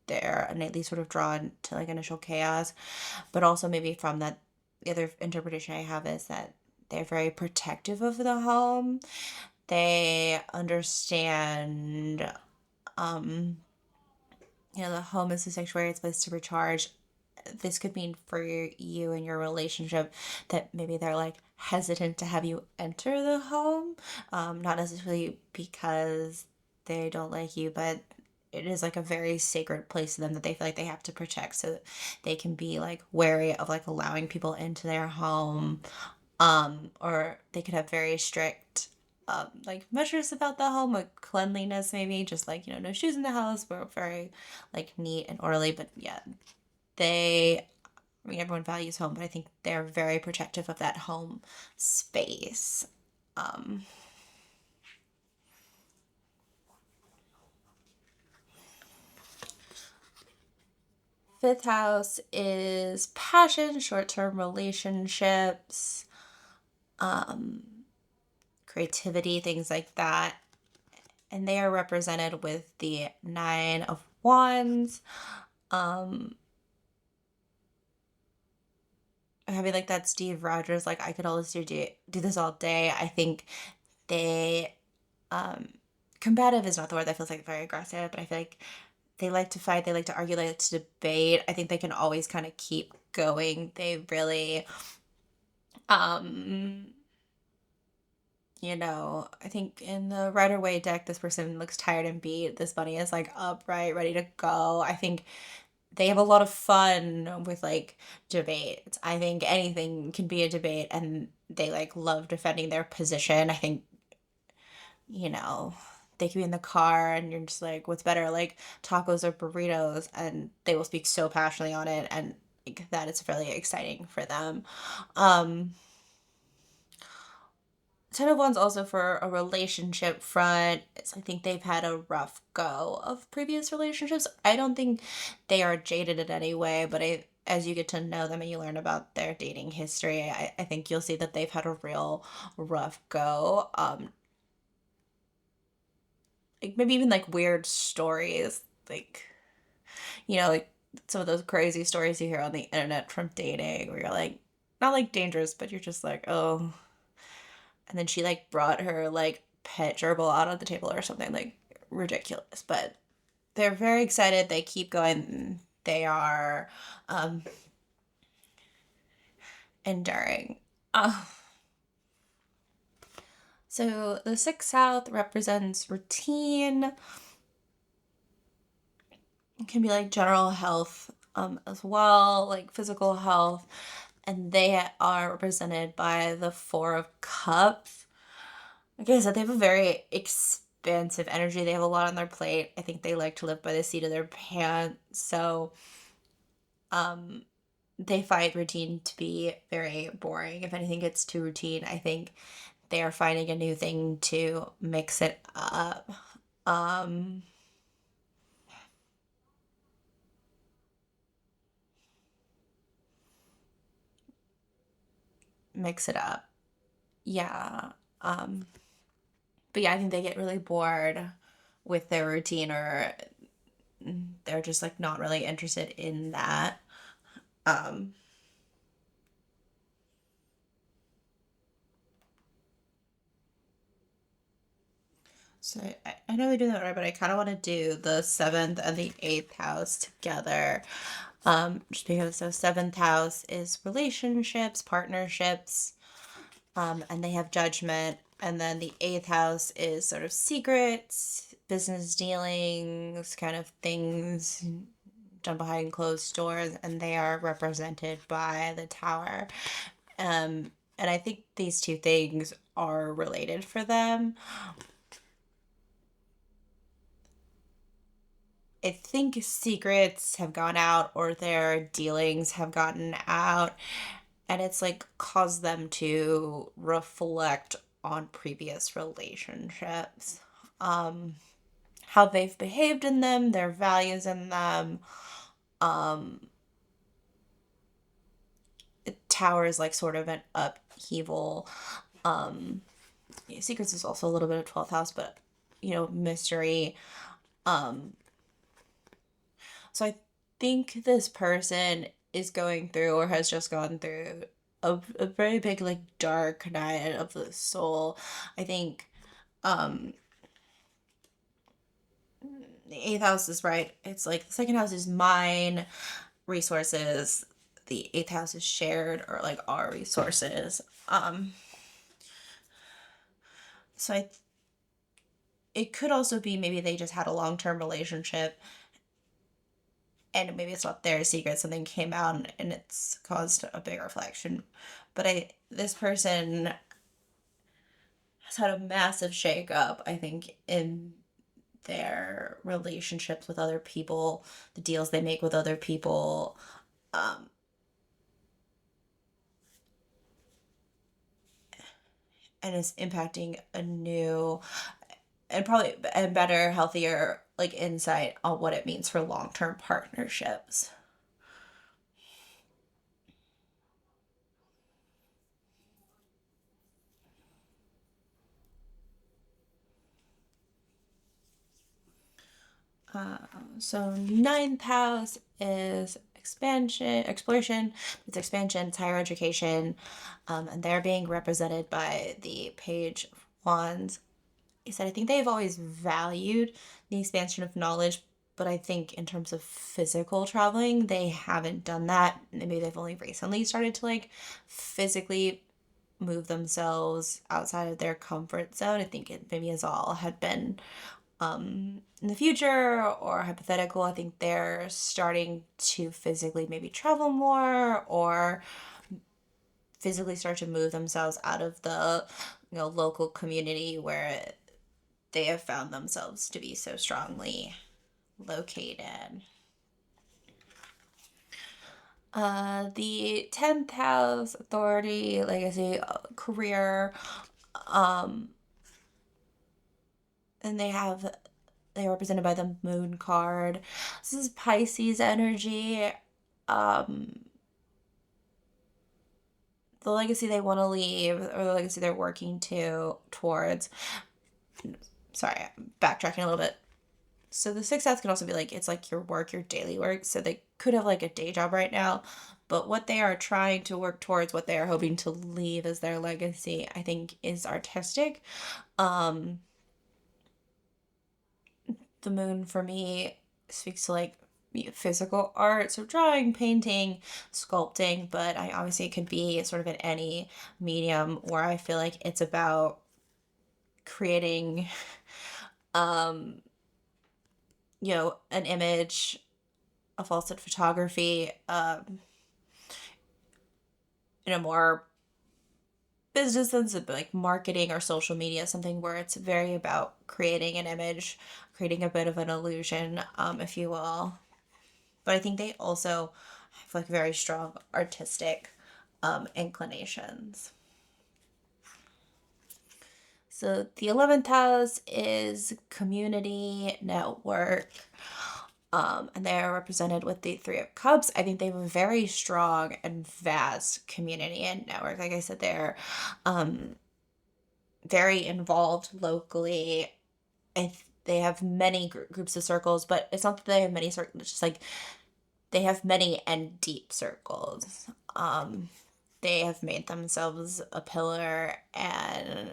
they're innately sort of drawn to like initial chaos, but also maybe from that, the other interpretation I have is that they're very protective of the home. They understand, um, the home is a sanctuary, it's a place to recharge. This could mean for you and your relationship that maybe they're like hesitant to have you enter the home, not necessarily because they don't like you, but it is like a very sacred place to them that they feel like they have to protect, so that they can be like wary of like allowing people into their home, or they could have very strict like measures about the home, like cleanliness, maybe just like, no shoes in the house. We're very like neat and orderly, but yeah, they, I mean, everyone values home, but I think they're very protective of that home space. Um, Fifth house is passion, short term relationships, um, creativity, things like that. And they are represented with the Nine of Wands. Um, Having like that Steve Rogers, like I could always do this all day. I think they, um, combative is not the word, that feels like very aggressive, but I feel like they like to fight, they like to argue, they like to debate. I think they can always kind of keep going. They really, um, I think in the Rider Waite deck, this person looks tired and beat. This bunny is like upright, ready to go. I think they have a lot of fun with like debates. I think anything can be a debate, and they like love defending their position. I think, you know, they could be in the car and you're just like, what's better, like tacos or burritos? And they will speak so passionately on it, and like, that is really exciting for them. Um, Ten of Wands also for a relationship front. I think they've had a rough go of previous relationships. I don't think they are jaded in any way, but as you get to know them and you learn about their dating history, I think you'll see that they've had a real rough go. Like maybe even like weird stories, like, like some of those crazy stories you hear on the internet from dating, where you're like, not like dangerous, but you're just like, oh. And then she like brought her like pet gerbil out on the table or something, like ridiculous. But they're very excited. They keep going. They are um, enduring. Uh, so the sixth south represents routine. It can be like general health, as well, like physical health. And they are represented by the Four of Cups. Like I said, they have a very expansive energy. They have a lot on their plate. I think they like to live by the seat of their pants. So um, they find routine to be very boring. If anything gets too routine, I think they are finding a new thing to mix it up. Um, Mix it up. Yeah. Um, but yeah, I think they get really bored with their routine, or they're just like not really interested in that. Um, so I know they're doing that right, but I kind of want to do the seventh and the eighth house together. Just because the seventh house is relationships, partnerships, and they have judgment. And then the eighth house is sort of secrets, business dealings, kind of things done behind closed doors, and they are represented by the tower. And I think these two things are related for them. I think secrets have gone out or their dealings have gotten out, and it's like caused them to reflect on previous relationships, um, how they've behaved in them, their values in them. Um, Tower is like sort of an upheaval. Um, Secrets is also a little bit of 12th house, but mystery. Um, so I think this person is going through or has just gone through a very big like dark night of the soul. I think um the eighth house is right. It's like the second house is mine, resources. The eighth house is shared or like our resources. So it could also be maybe they just had a long-term relationship and maybe it's not their secret, something came out and it's caused a big reflection. But this person has had a massive shakeup, I think, in their relationships with other people, the deals they make with other people, um, and is impacting a new and probably a better, healthier like insight on what it means for long-term partnerships. So ninth house is expansion, exploration. It's expansion. It's higher education, and they're being represented by the Page of Wands. He said, I think they've always valued the expansion of knowledge, but I think in terms of physical traveling, they haven't done that. Maybe they've only recently started to like physically move themselves outside of their comfort zone. I think it maybe as all had been in the future or hypothetical. I think they're starting to physically maybe travel more or physically start to move themselves out of the local community where they have found themselves to be so strongly located. The 10th house, authority, legacy, career, um, and they're represented by the moon card. This is Pisces energy. Um, the legacy they want to leave or the legacy they're working towards. Sorry, I'm backtracking a little bit. So the sixth house can also be like, it's like your work, your daily work. So they could have like a day job right now, but what they are trying to work towards, what they are hoping to leave as their legacy, I think is artistic. Um, the moon for me speaks to like physical art, so drawing, painting, sculpting, but I obviously it could be sort of in any medium where I feel like it's about creating um an image, a falsehood photography, in a more business sense of like marketing or social media, something where it's very about creating an image, creating a bit of an illusion, if you will. But I think they also have like very strong artistic inclinations. So the 11th house is community network. And they're represented with the Three of Cups. I think they have a very strong and vast community and network. Like I said, they're very involved locally. They have many groups of circles, but it's not that they have many circles. It's just like they have many and deep circles. They have made themselves a pillar, and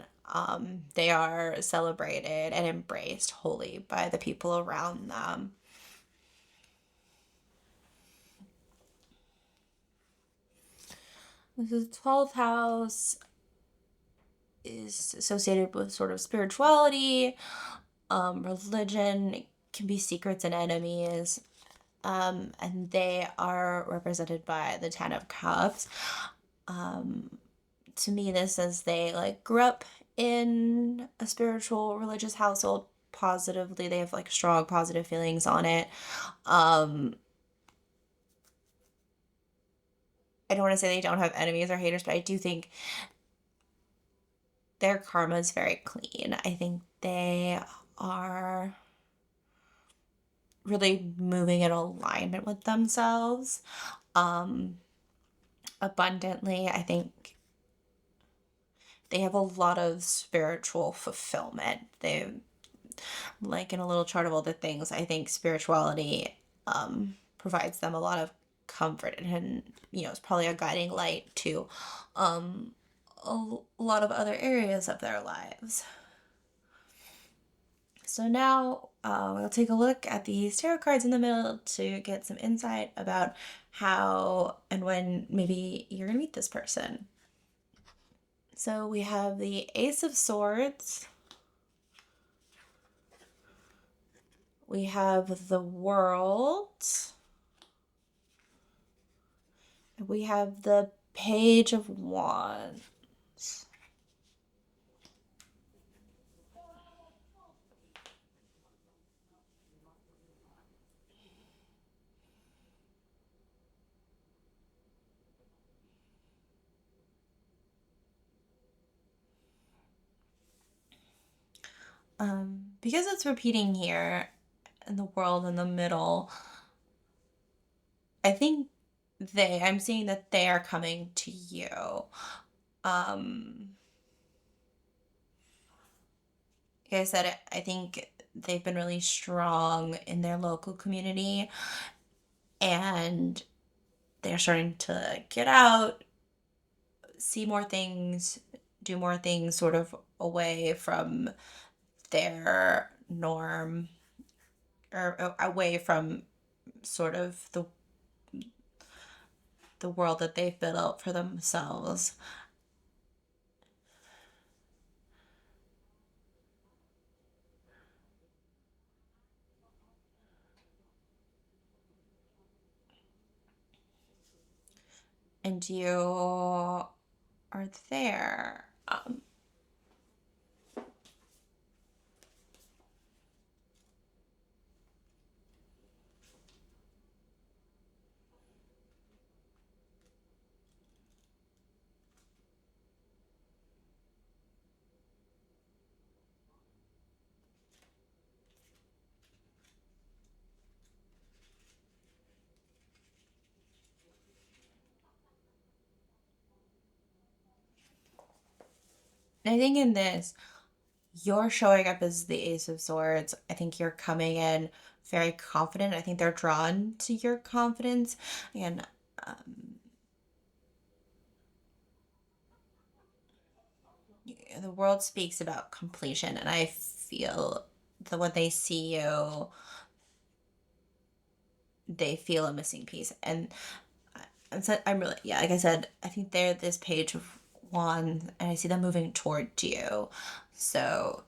they are celebrated and embraced wholly by the people around them. This is 12th house is associated with sort of spirituality, religion, it can be secrets and enemies. And they are represented by the Ten of Cups. To me, this says they like grew up in a spiritual religious household positively. They have like strong positive feelings on it. I don't want to say they don't have enemies or haters, but I do think their karma is very clean. I think they are really moving in alignment with themselves abundantly. I think they have a lot of spiritual fulfillment. They, like in a little chart of all the things, I think spirituality provides them a lot of comfort, and it's probably a guiding light to a lot of other areas of their lives. So now we'll take a look at these tarot cards in the middle to get some insight about how and when maybe you're going to meet this person. So we have the Ace of Swords. We have the World. We have the Page of Wands. Because it's repeating here in the World in the middle, I think I'm seeing that they are coming to you. Like I said, I think they've been really strong in their local community, and they're starting to get out, see more things, do more things sort of away from their norm, or away from sort of the world that they've built for themselves. And you are there. And I think in this, you're showing up as the Ace of Swords. I think you're coming in very confident. I think they're drawn to your confidence. And the World speaks about completion. And I feel that when they see you, they feel a missing piece. And so I'm really, yeah, like I said, I think they're this Page of Wands, and I see them moving toward you. So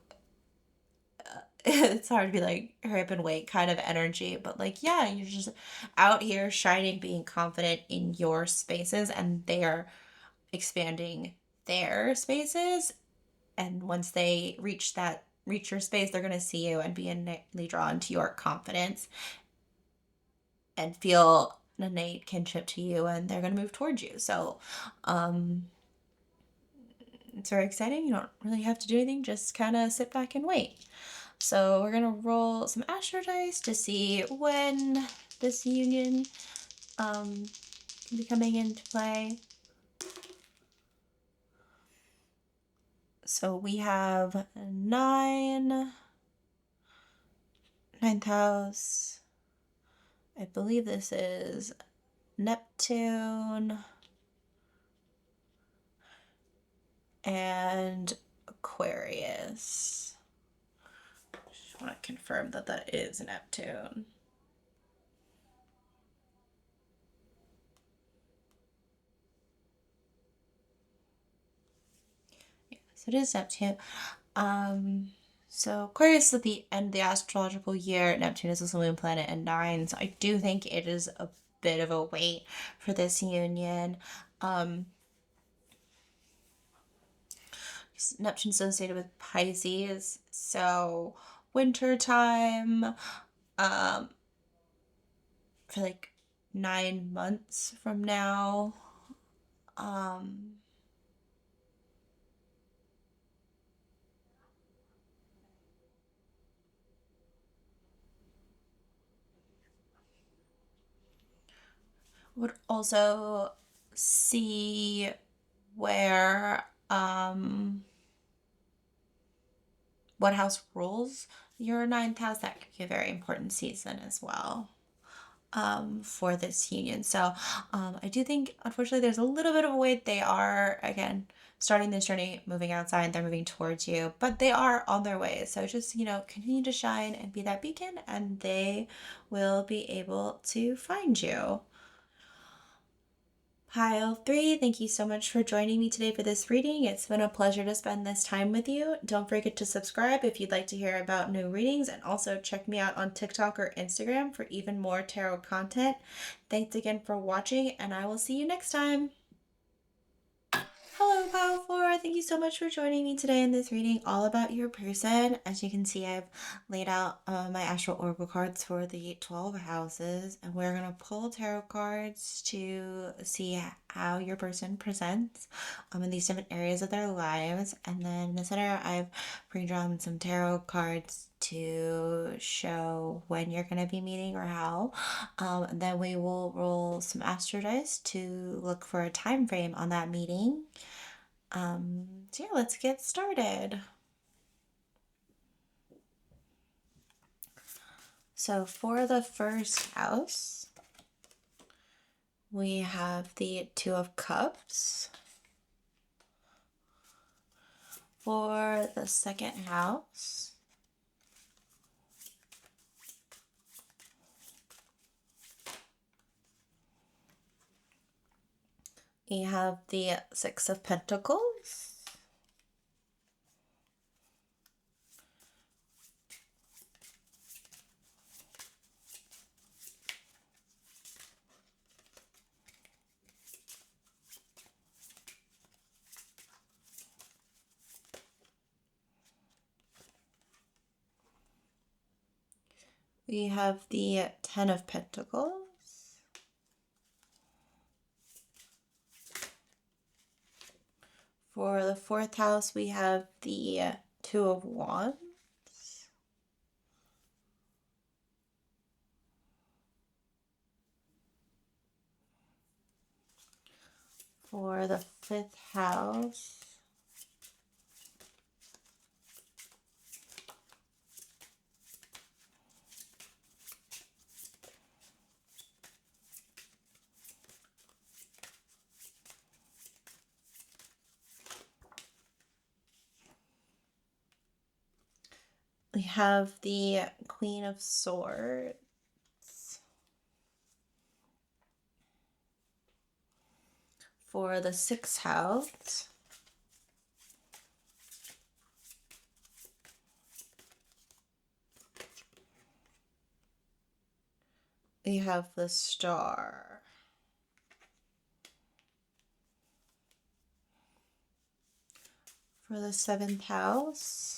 it's hard to be like hurry up and wait kind of energy, but like, yeah, you're just out here shining, being confident in your spaces, and they are expanding their spaces, and once they reach your space, they're going to see you and be innately drawn to your confidence and feel an innate kinship to you, and they're going to move towards you. So it's very exciting. You don't really have to do anything, just kind of sit back and wait. So we're going to roll some Astro dice to see when this union can be coming into play. So we have ninth house. I believe this is Neptune and Aquarius. Just want to confirm that that is Neptune. Yes, it is Neptune. So Aquarius is at the end of the astrological year. Neptune is a moon planet in 9. So I do think it is a bit of a wait for this union. Neptune associated with Pisces, so winter time, for like 9 months from now. Would also see where what house rules your 9th house. That could be a very important season as well for this union. So I do think, unfortunately, there's a little bit of a wait. They are, again, starting this journey, moving outside, they're moving towards you, but they are on their way. So just, continue to shine and be that beacon, and they will be able to find you. Pile 3, thank you so much for joining me today for this reading. It's been a pleasure to spend this time with you. Don't forget to subscribe if you'd like to hear about new readings, and also check me out on TikTok or Instagram for even more tarot content. Thanks again for watching, and I will see you next time. Hello, Pile 4. Thank you so much for joining me today in this reading all about your person. As you can see, I've laid out my astral oracle cards for the 12 houses, and we're going to pull tarot cards to see how your person presents in these different areas of their lives. And then in the center, I've pre-drawn some tarot cards to show when you're going to be meeting or how. Then we will roll some astro dice to look for a time frame on that meeting. So yeah, let's get started. So for the first house, we have the 2 of Cups. For the second house, we have the 6 of Pentacles. We have the 10 of Pentacles. For the 4th house, we have the 2 of Wands. For the 5th house, we have the Queen of Swords. For the 6th house, we have the Star. for the 7th house.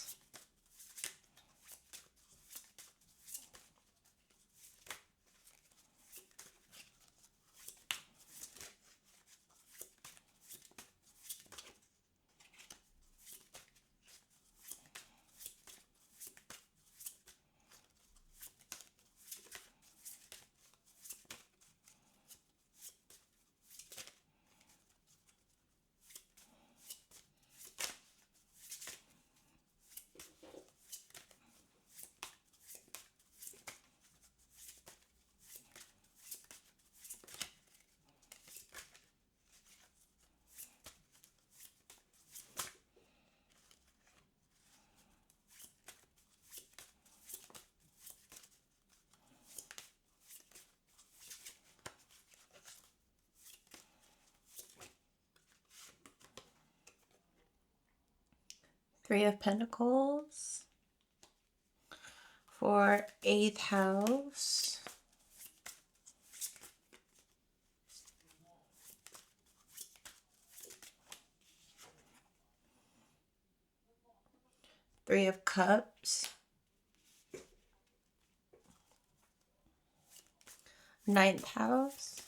Three of Pentacles for 8th house. Three of Cups. 9th house.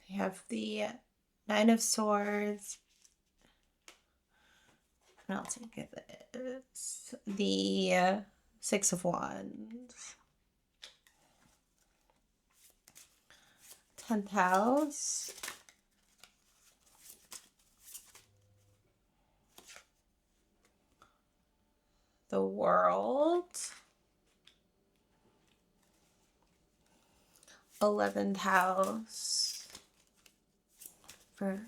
We have the 9 of Swords. What else did I give this? The 6 of Wands. 10th house. The World. 11th house. For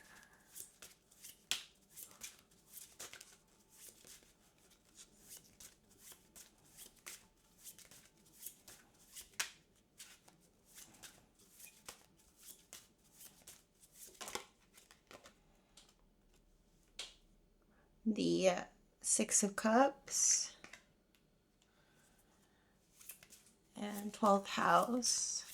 the 6 of Cups and 12th house.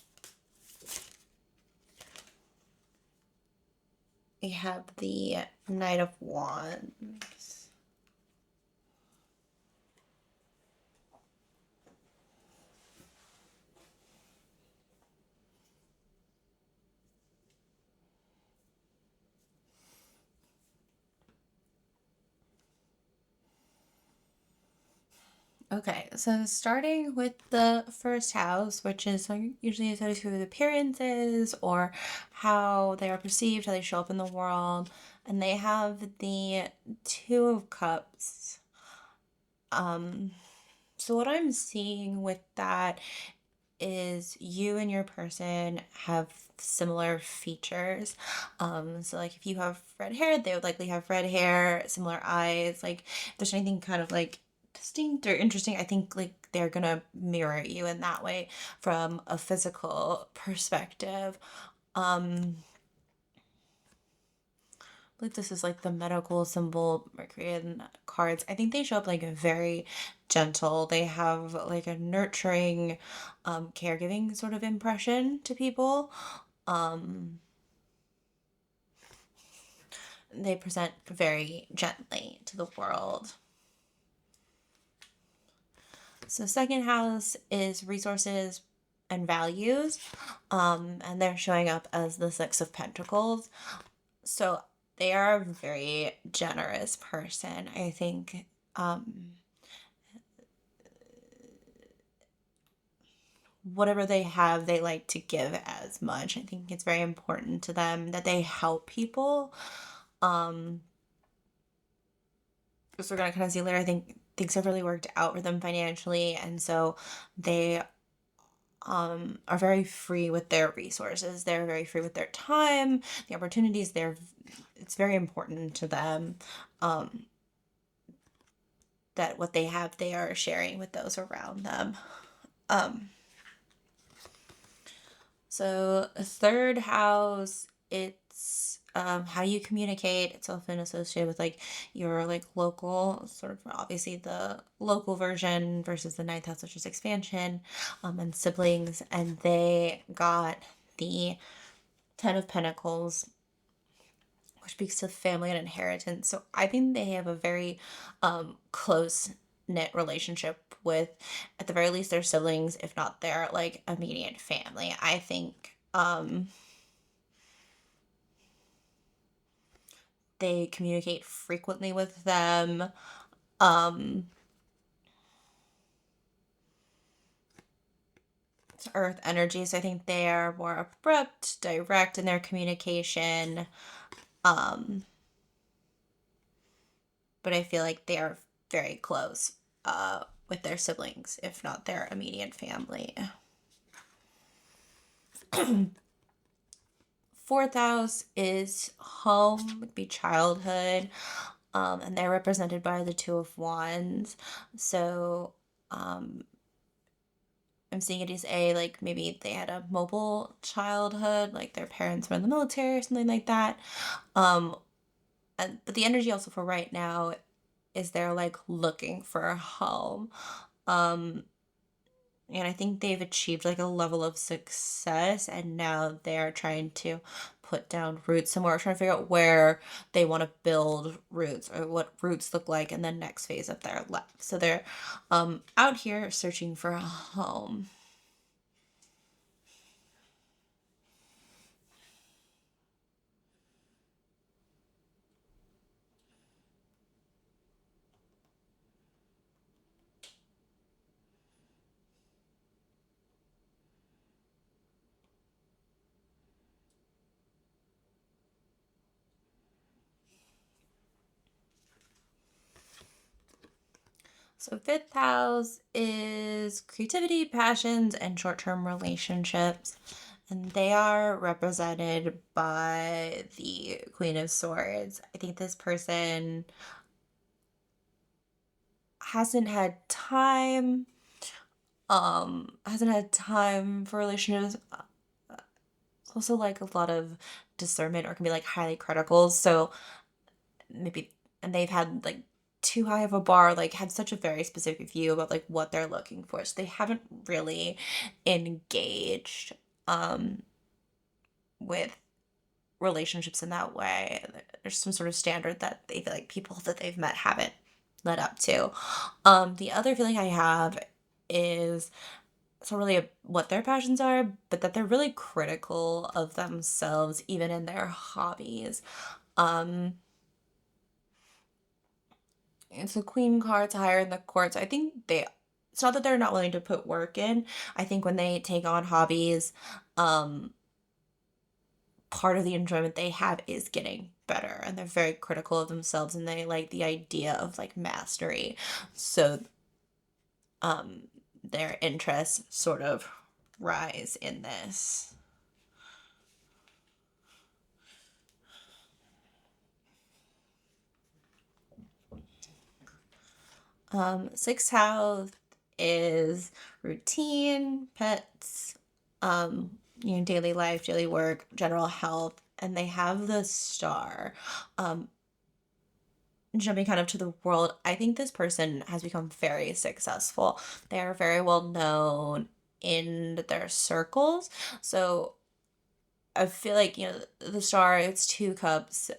We have the Knight of Wands. Okay, so starting with the first house, which is usually associated with appearances or how they are perceived, how they show up in the world, and they have the 2 of Cups. So what I'm seeing with that is you and your person have similar features. So like if you have red hair, they would likely have red hair, similar eyes. Like if there's anything kind of like distinct or interesting, I think like they're gonna mirror you in that way from a physical perspective. Like this is like the medical symbol Mercury and cards. I think they show up like very gentle. They have like a nurturing, caregiving sort of impression to people. They present very gently to the world. So second house is resources and values, and they're showing up as the 6 of Pentacles. So they are a very generous person. I think whatever they have, they like to give as much. I think it's very important to them that they help people. As we're gonna kind of see later, I think things have really worked out for them financially, and so they are very free with their resources. They're very free with their time, the opportunities. It's very important to them. that what they have, they are sharing with those around them. Um, so third house, it's how you communicate. It's often associated with like your like local sort of obviously the local version versus the ninth house, which is expansion, and siblings. And they got the Ten of Pentacles, which speaks to family and inheritance. So I think they have a very close knit relationship with, at the very least, their siblings, if not their like immediate family. I think they communicate frequently with them. It's earth energy, so I think they are more abrupt, direct in their communication. Um, but I feel like they are very close with their siblings, if not their immediate family. Fourth house is home, would be childhood, and they're represented by the Two of Wands. So I'm seeing it as like maybe they had a mobile childhood, like their parents were in the military or something like that. But the energy also for right now is they're like looking for a home. And I think they've achieved like a level of success, and now they're trying to put down roots somewhere, trying to figure out where they want to build roots or what roots look like in the next phase of their life. So they're out here searching for a home. So fifth house is creativity, passions, and short-term relationships. And they are represented by the Queen of Swords. I think this person hasn't had time for relationships. It's also like a lot of discernment, or can be like highly critical. So maybe, and they've had like too high of a bar, like had such a very specific view about like what they're looking for. So they haven't really engaged with relationships in that way. There's some sort of standard that they feel like people that they've met haven't led up to. The other feeling I have is it's not really what their passions are, but that they're really critical of themselves, even in their hobbies. Um, it's a queen card, it's higher in the courts. I think it's not that they're not willing to put work in. I think when they take on hobbies, part of the enjoyment they have is getting better, and they're very critical of themselves, and they like the idea of like mastery. So their interests sort of rise in this. Sixth house is routine, pets, daily life, daily work, general health, and they have the star. Jumping kind of to the world, I think this person has become very successful. They are very well known in their circles. So I feel like, the star, it's two cups,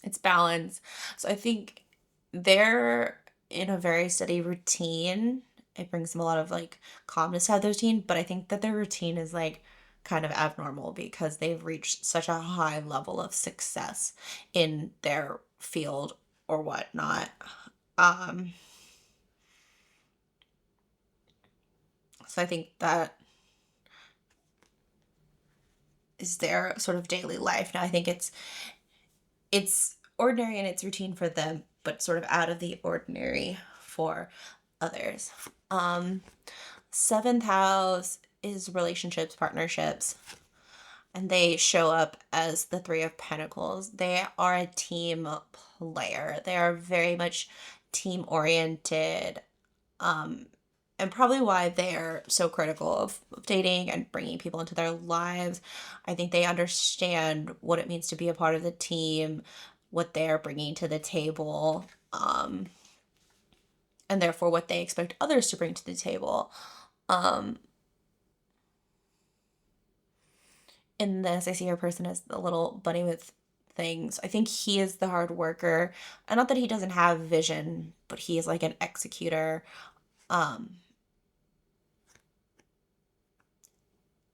it's balance. So I think they're in a very steady routine. It brings them a lot of like calmness to have their routine, but I think that their routine is like kind of abnormal because they've reached such a high level of success in their field or whatnot. Um, so I think that is their sort of daily life. Now I think it's ordinary in its routine for them, but sort of out of the ordinary for others. Seventh house is relationships, partnerships, and they show up as the Three of Pentacles. They are a team player. They are very much team oriented, and probably why they're so critical of dating and bringing people into their lives. I think they understand what it means to be a part of the team, what they're bringing to the table, and therefore what they expect others to bring to the table. In this, I see her person as a little bunny with things. I think he is the hard worker. And not that he doesn't have vision, but he is like an executor. Um,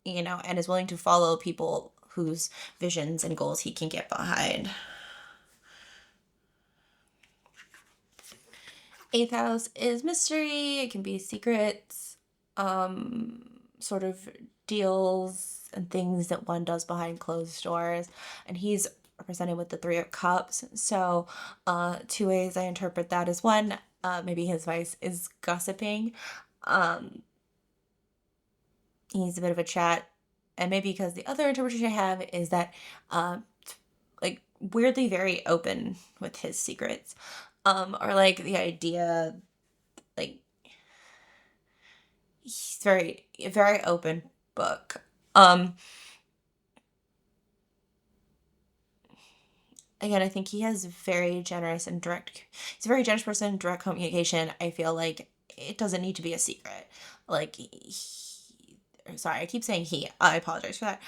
and is willing to follow people whose visions and goals he can get behind. Eighth house is mystery. It can be secrets, sort of deals and things that one does behind closed doors. And he's represented with the Three of Cups. So, two ways I interpret that is one, maybe his vice is gossiping. He's a bit of a chat. And maybe because the other interpretation I have is that, like, weirdly very open with his secrets. Or like the idea, like, he's very open book. Again, I think he has very generous and direct. He's a very generous person, direct communication. I feel like it doesn't need to be a secret. Like, sorry, I keep saying he. I apologize for that.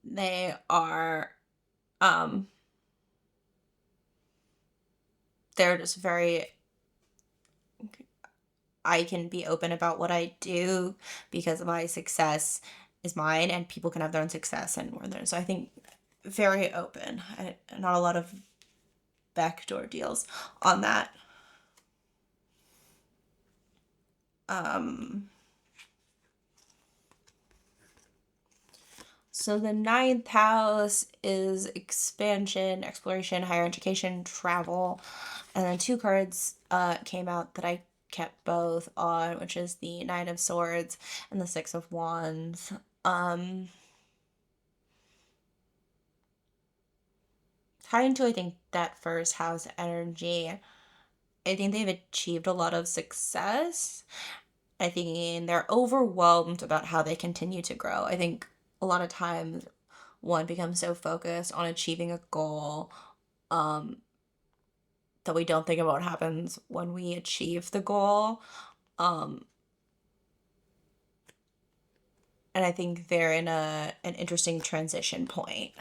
They are, um, they're just very. I can be open about what I do because my success is mine, and people can have their own success and we're there. So I think very open. Not a lot of backdoor deals on that. So the ninth house is expansion, exploration, higher education, travel. And then two cards came out that I kept both on, which is the Nine of Swords and the Six of Wands. Tied into, I think, that first house energy, I think they've achieved a lot of success. I think they're overwhelmed about how they continue to grow. I think a lot of times one becomes so focused on achieving a goal, that we don't think about what happens when we achieve the goal. And I think they're in an interesting transition point.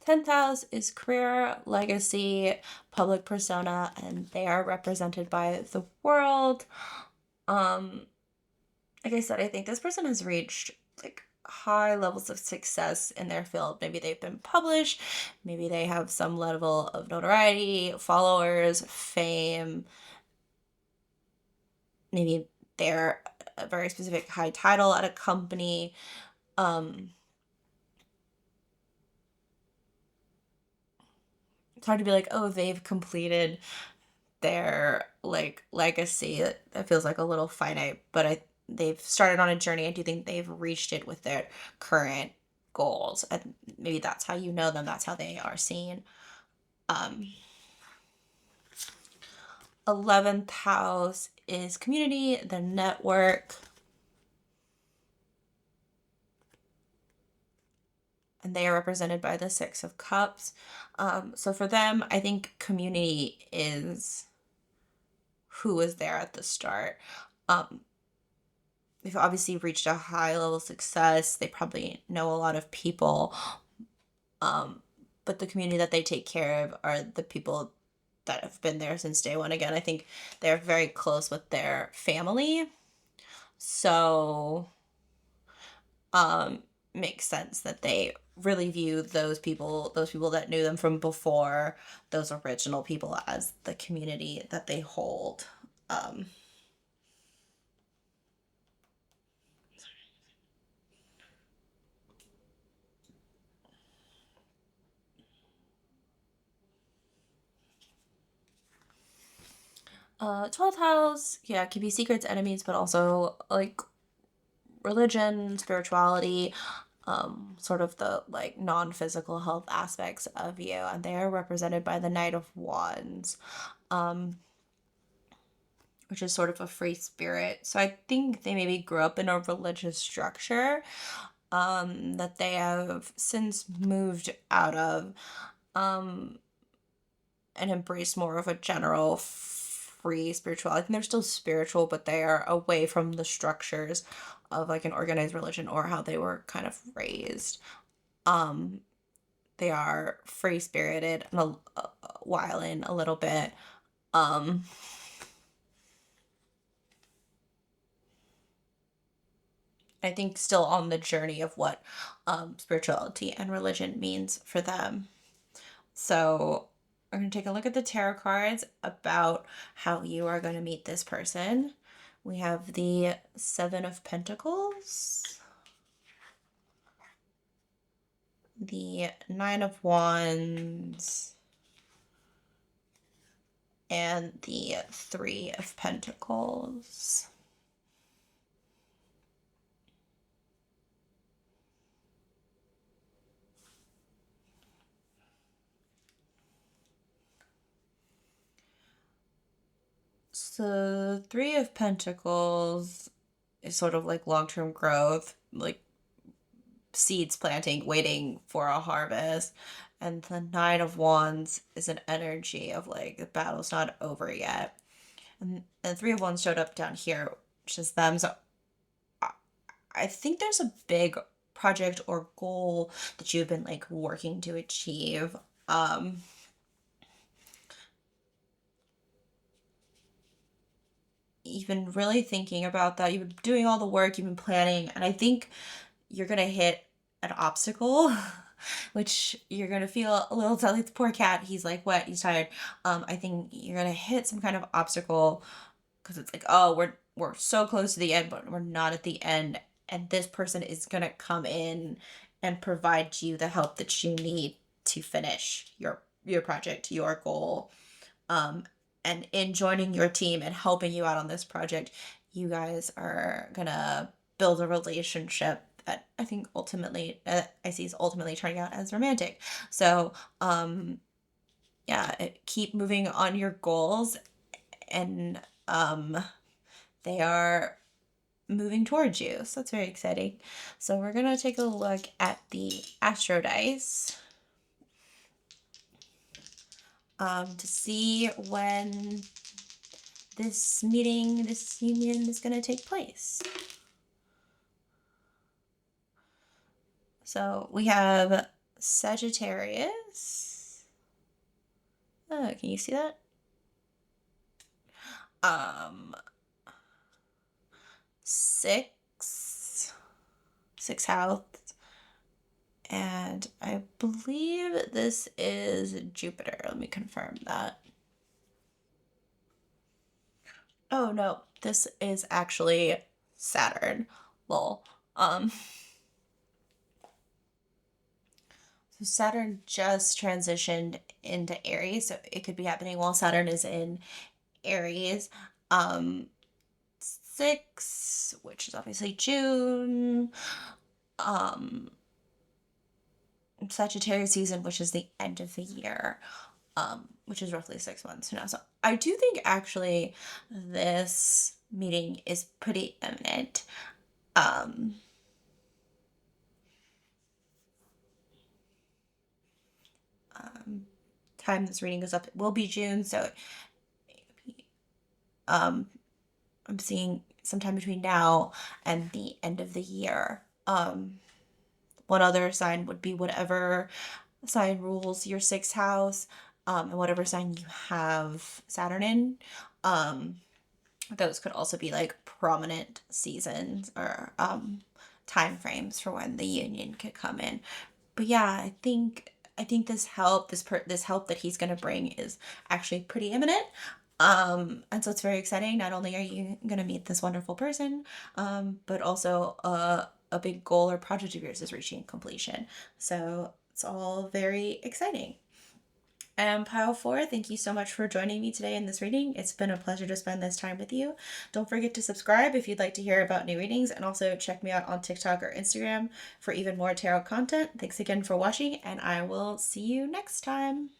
10th house is career, legacy, public persona, and they are represented by the world. Like I said, I think this person has reached like high levels of success in their field. Maybe they've been published, maybe they have some level of notoriety, followers, fame. Maybe they're a very specific high title at a company. It's hard to be like, oh, they've completed their like legacy. That feels like a little finite, but they've started on a journey. I do think they've reached it with their current goals, and maybe that's how you know them. That's how they are seen. 11th house is community, the network, and they are represented by the Six of Cups. So for them, I think community is who was there at the start. They've obviously reached a high level of success. They probably know a lot of people. But the community that they take care of are the people that have been there since day one. Again, I think they're very close with their family. So, makes sense that they really view those people that knew them from before, those original people, as the community that they hold. 12th house, yeah, it can be secrets, enemies, but also like religion, spirituality, sort of the like non-physical health aspects of you, and they are represented by the Knight of Wands, um, which is sort of a free spirit. So I think they maybe grew up in a religious structure, that they have since moved out of, um, and embrace more of a general free spirituality. I think they're still spiritual, but they are away from the structures of like an organized religion or how they were kind of raised. Um, they are free spirited and a while in a little bit. Um, I think still on the journey of what spirituality and religion means for them. So we're going to take a look at the tarot cards about how you are going to meet this person. We have the Seven of Pentacles, the Nine of Wands, and the Three of Pentacles. So, Three of Pentacles is sort of like long term growth, like seeds planting, waiting for a harvest. And the Nine of Wands is an energy of like the battle's not over yet. And the Three of Wands showed up down here, which is them. So I think there's a big project or goal that you've been like working to achieve. Um, you've been really thinking about that. You've been doing all the work, you've been planning, and I think you're gonna hit an obstacle, which you're gonna feel a little like the poor cat. He's like wet, he's tired. I think you're gonna hit some kind of obstacle because it's like, oh, we're so close to the end, but we're not at the end, and this person is gonna come in and provide you the help that you need to finish your project, your goal. Um, and in joining your team and helping you out on this project, you guys are gonna build a relationship that I think ultimately I see is ultimately turning out as romantic. So, yeah, keep moving on your goals, and they are moving towards you. So that's very exciting. So we're gonna take a look at the Astro dice, to see when this meeting, this union is going to take place. So we have Sagittarius. Oh, can you see that? Um, six house, and I believe this is Jupiter. Let me confirm that. Oh no, this is actually Saturn. Lol. Um, so Saturn just transitioned into Aries, so it could be happening while Saturn is in Aries. Um, 6, which is obviously June. Um, Sagittarius season, which is the end of the year, which is roughly 6 months from now. So I do think actually this meeting is pretty imminent. Um, um, Time this reading goes up, it will be June. So um, I'm seeing sometime between now and the end of the year. One other sign would be whatever sign rules your sixth house, and whatever sign you have Saturn in. Um, those could also be like prominent seasons or time frames for when the union could come in. But yeah, I think this help that he's going to bring is actually pretty imminent. And so it's very exciting. Not only are you going to meet this wonderful person, but also a big goal or project of yours is reaching completion. So it's all very exciting. And pile 4, thank you so much for joining me today in this reading. It's been a pleasure to spend this time with you. Don't forget to subscribe if you'd like to hear about new readings, and also check me out on TikTok or Instagram for even more tarot content. Thanks again for watching, and I will see you next time.